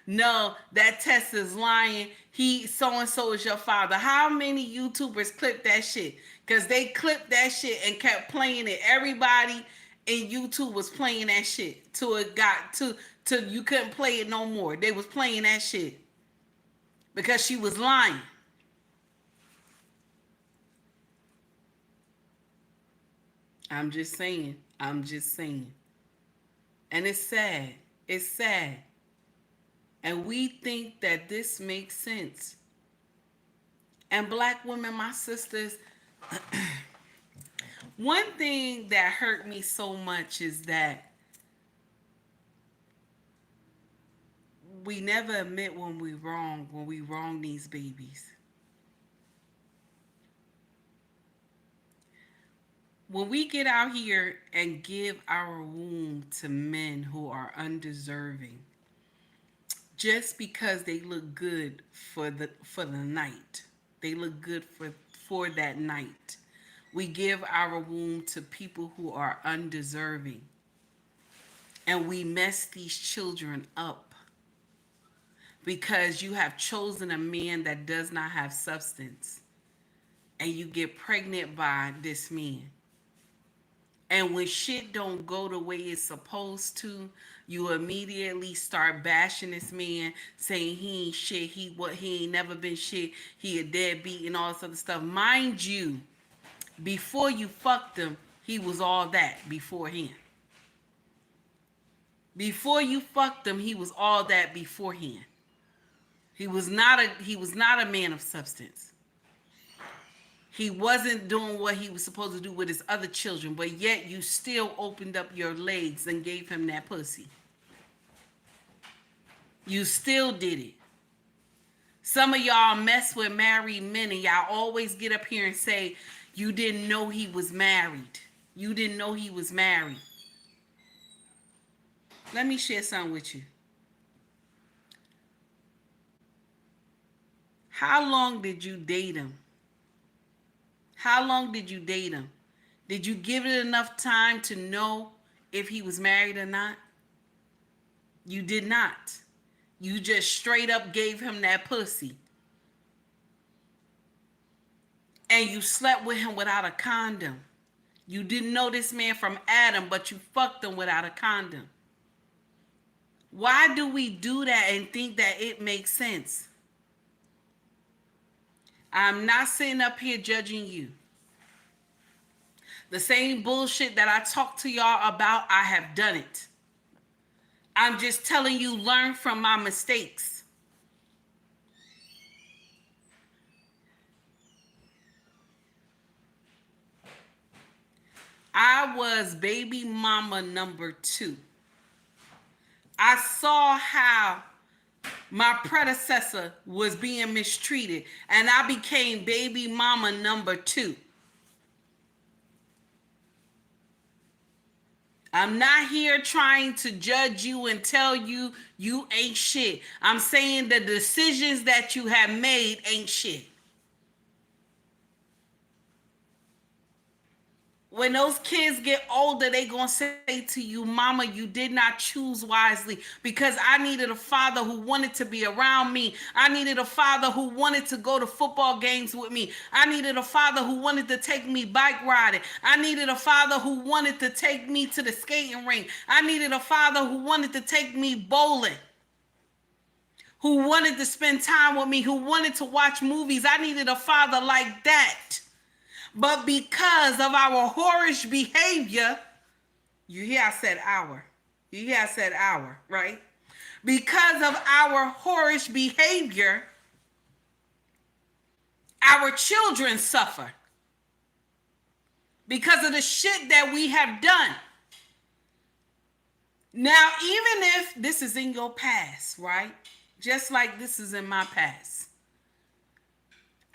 no, that test is lying. He so-and-so is your father. How many YouTubers clipped that shit? Because they clipped that shit and kept playing it. Everybody in YouTube was playing that shit till it got to you couldn't play it no more. They was playing that shit because she was lying. I'm just saying. And it's sad. It's sad. And we think that this makes sense. And black women, my sisters, one thing that hurt me so much is that we never admit when we wrong these babies. When we get out here and give our womb to men who are undeserving, just because they look good for the night, they look good for that night. We give our womb to people who are undeserving, and we mess these children up because you have chosen a man that does not have substance, and you get pregnant by this man. And when shit don't go the way it's supposed to, you immediately start bashing this man, saying he ain't shit, he ain't never been shit, he a deadbeat and all this other stuff. Mind you, before you fucked him, he was all that beforehand. Before you fucked him, he was all that beforehand. He was not a man of substance. He wasn't doing what he was supposed to do with his other children, but yet you still opened up your legs and gave him that pussy. You still did it. Some of y'all mess with married men and y'all always get up here and say, you didn't know he was married. You didn't know he was married. Let me share something with you. How long did you date him? How long did you date him? Did you give it enough time to know if he was married or not? You did not. You just straight up gave him that pussy. And you slept with him without a condom. You didn't know this man from Adam, but you fucked him without a condom. Why do we do that and think that it makes sense? I'm not sitting up here judging you. The same bullshit that I talk to y'all about, I have done it. I'm just telling you, learn from my mistakes. I was baby mama number 2. I saw how my predecessor was being mistreated, and I became baby mama number 2. I'm not here trying to judge you and tell you you ain't shit. I'm saying the decisions that you have made ain't shit. When those kids get older, they gonna say to you, mama, you did not choose wisely, because I needed a father who wanted to be around me. I needed a father who wanted to go to football games with me. I needed a father who wanted to take me bike riding. I needed a father who wanted to take me to the skating rink. I needed a father who wanted to take me bowling, who wanted to spend time with me, who wanted to watch movies. I needed a father like that. But because of our whorish behavior, you hear I said our. You hear I said our, right? Because of our whorish behavior, our children suffer. Because of the shit that we have done. Now, even if this is in your past, right? Just like this is in my past.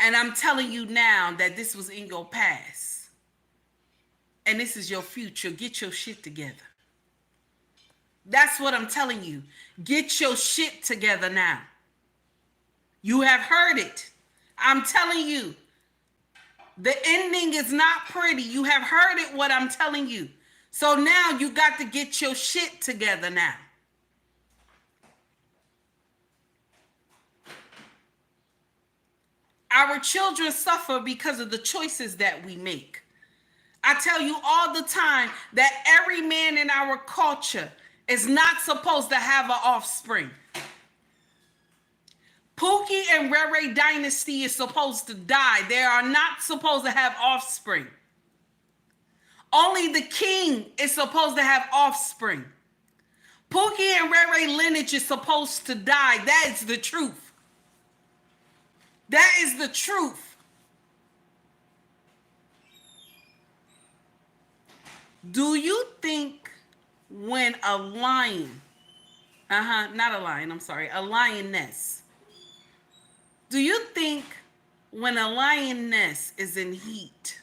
And I'm telling you now that this was in your past. And this is your future. Get your shit together. That's what I'm telling you. Get your shit together now. You have heard it. I'm telling you. The ending is not pretty. You have heard it, what I'm telling you. So now you got to get your shit together now. Our children suffer because of the choices that we make. I tell you all the time that every man in our culture is not supposed to have an offspring. Pookie and Ray Ray dynasty is supposed to die. They are not supposed to have offspring. Only the king is supposed to have offspring. Pookie and Ray Ray lineage is supposed to die. That is the truth. That is the truth. Do you think when a lion, not a lion, I'm sorry, a lioness. Do you think when a lioness is in heat,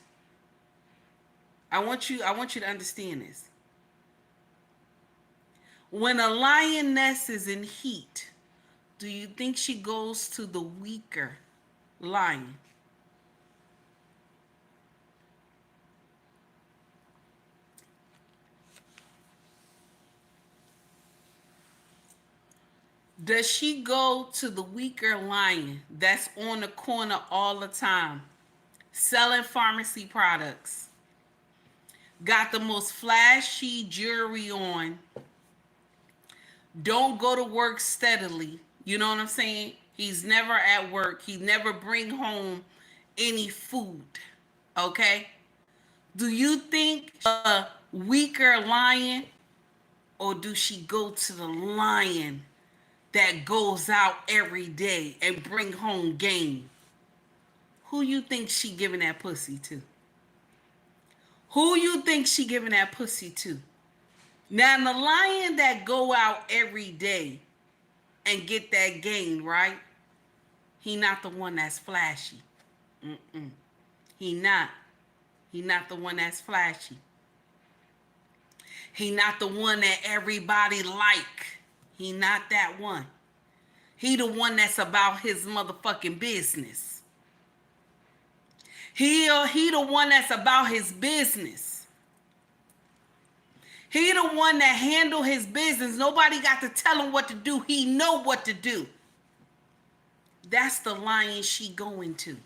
I want you to understand this. When a lioness is in heat, do you think she goes to the weaker lion? Does she go to the weaker lion that's on the corner all the time, selling pharmacy products, got the most flashy jewelry on, don't go to work steadily, you know what I'm saying? He's never at work. He never bring home any food, okay? Do you think a weaker lion, or do she go to the lion that goes out every day and bring home game? Who you think she giving that pussy to? Who you think she giving that pussy to? Now, the lion that go out every day and get that gain, right? He not the one that's flashy. He not. He not the one that's flashy. He not the one that everybody like. He not that one. He the one that's about his motherfucking business. He the one that's about his business. He the one that handle his business. Nobody got to tell him what to do. He know what to do. That's the lion she going to.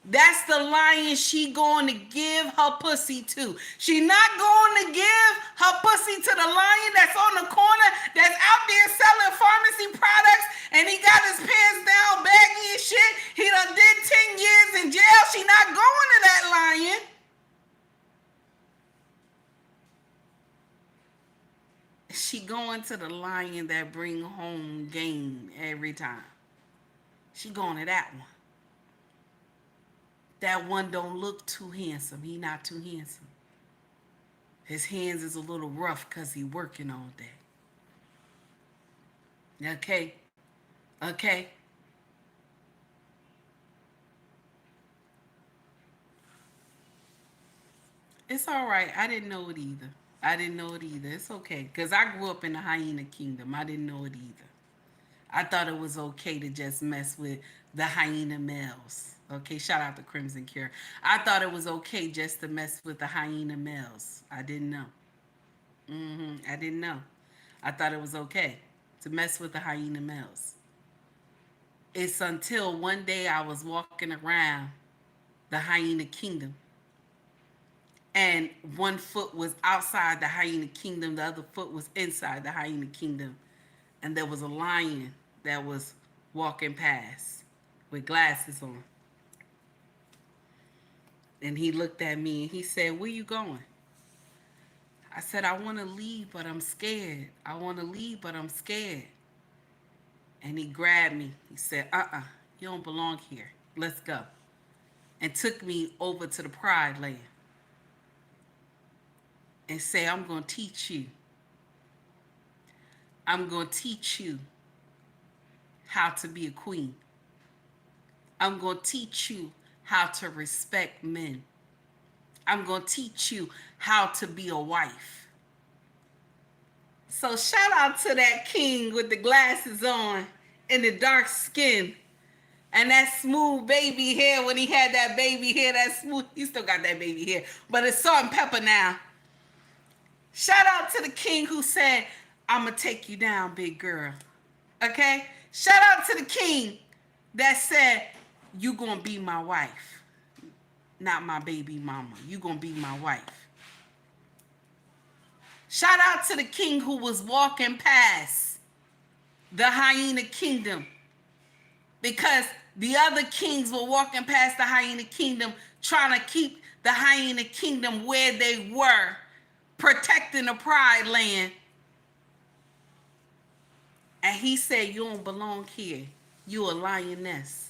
That's the lion she going to give her pussy to. She not going to give her pussy to the lion that's on the corner, that's out there selling pharmacy products, and he got his pants down, baggy and shit. He done did 10 years in jail. She not going to that lion. She going to the lion that bring home game every time. She going to that one. That one don't look too handsome. He not too handsome. His hands is a little rough because he working all day. Okay? Okay? It's all right. I didn't know it either. I didn't know it either. It's okay. Because I grew up in the hyena kingdom. I didn't know it either. I thought it was okay to just mess with the hyena males. Okay, shout out to Crimson Cure. I thought it was okay just to mess with the hyena males. I didn't know. I didn't know. I thought it was okay to mess with the hyena males. It's until one day I was walking around the hyena kingdom and one foot was outside the hyena kingdom, the other foot was inside the hyena kingdom, and there was a lion that was walking past with glasses on. And he looked at me and he said, "Where you going?" I said, "I want to leave, but I'm scared. I want to leave, but I'm scared." And he grabbed me. He said, you don't belong here. Let's go." And took me over to the Pride Land and say, "I'm going to teach you. I'm going to teach you how to be a queen. I'm going to teach you how to respect men. I'm going to teach you how to be a wife." So shout out to that king with the glasses on and the dark skin and that smooth baby hair. When he had that baby hair, that smooth, he still got that baby hair, but it's salt and pepper now. Shout out to the king who said, "I'm going to take you down, big girl." Okay? Shout out to the king that said, "You going to be my wife, not my baby mama. You going to be my wife." Shout out to the king who was walking past the hyena kingdom, because the other kings were walking past the hyena kingdom trying to keep the hyena kingdom where they were, protecting the Pride Land. And he said, "You don't belong here. You a lioness."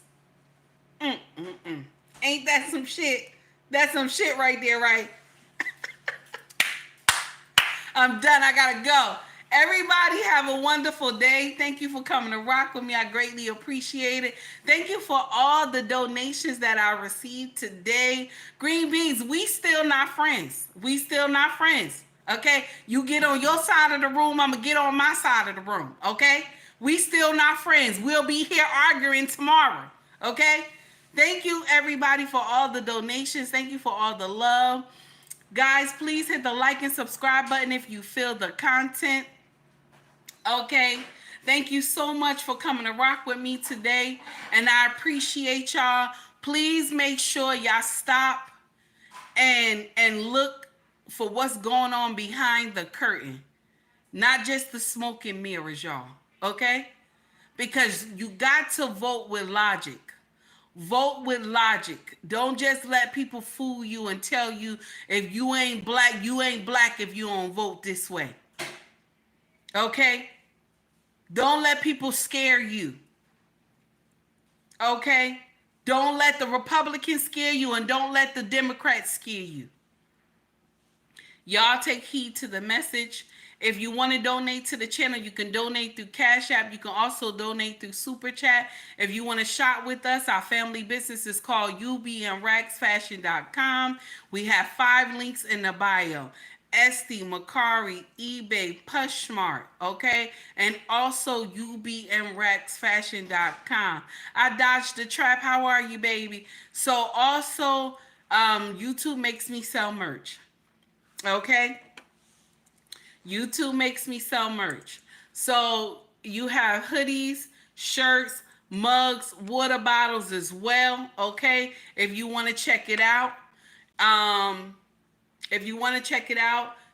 Ain't that some shit? That's some shit right there, right? I'm done. I gotta go. Everybody have a wonderful day. Thank you for coming to rock with me. I greatly appreciate it. Thank you for all the donations that I received today. Green beans, we still not friends. We still not friends. Okay? You get on your side of the room, I'm gonna get on my side of the room. Okay? We still not friends. We'll be here arguing tomorrow. Okay? Thank you, everybody, for all the donations. Thank you for all the love. Guys, please hit the like and subscribe button if you feel the content. Okay? Thank you so much for coming to rock with me today, and I appreciate y'all. Please make sure y'all stop and look for what's going on behind the curtain. Not just the smoke and mirrors, y'all. Okay? Because you got to vote with logic. Vote with logic. Don't just let people fool you and tell you if you ain't black if you don't vote this way. Okay? Don't let people scare you. Okay? Don't let the Republicans scare you, and don't let the Democrats scare you. Y'all take heed to the message. If you want to donate to the channel, you can donate through Cash App. You can also donate through Super Chat. If you want to shop with us, our family business is called ubnracksfashion.com. We have 5 links in the bio. Esty, Macari, eBay, Pushmart, okay? And also ubnracksfashion.com. I dodged the trap. How are you, baby? So also, YouTube makes me sell merch, okay? YouTube makes me sell merch. So you have hoodies, shirts, mugs, water bottles as well, okay? If you want to check it out.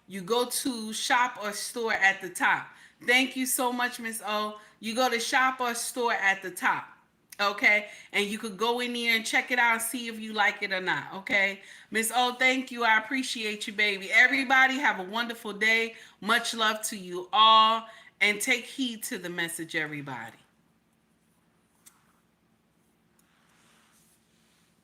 You go to shop or store at the top. Thank you so much, Miss O. You go to shop or store at the top. Okay, and you could go in there and check it out and see if you like it or not. Okay, Miss O, thank you. I appreciate you, baby. Everybody have a wonderful day. Much love to you all, and take heed to the message, everybody.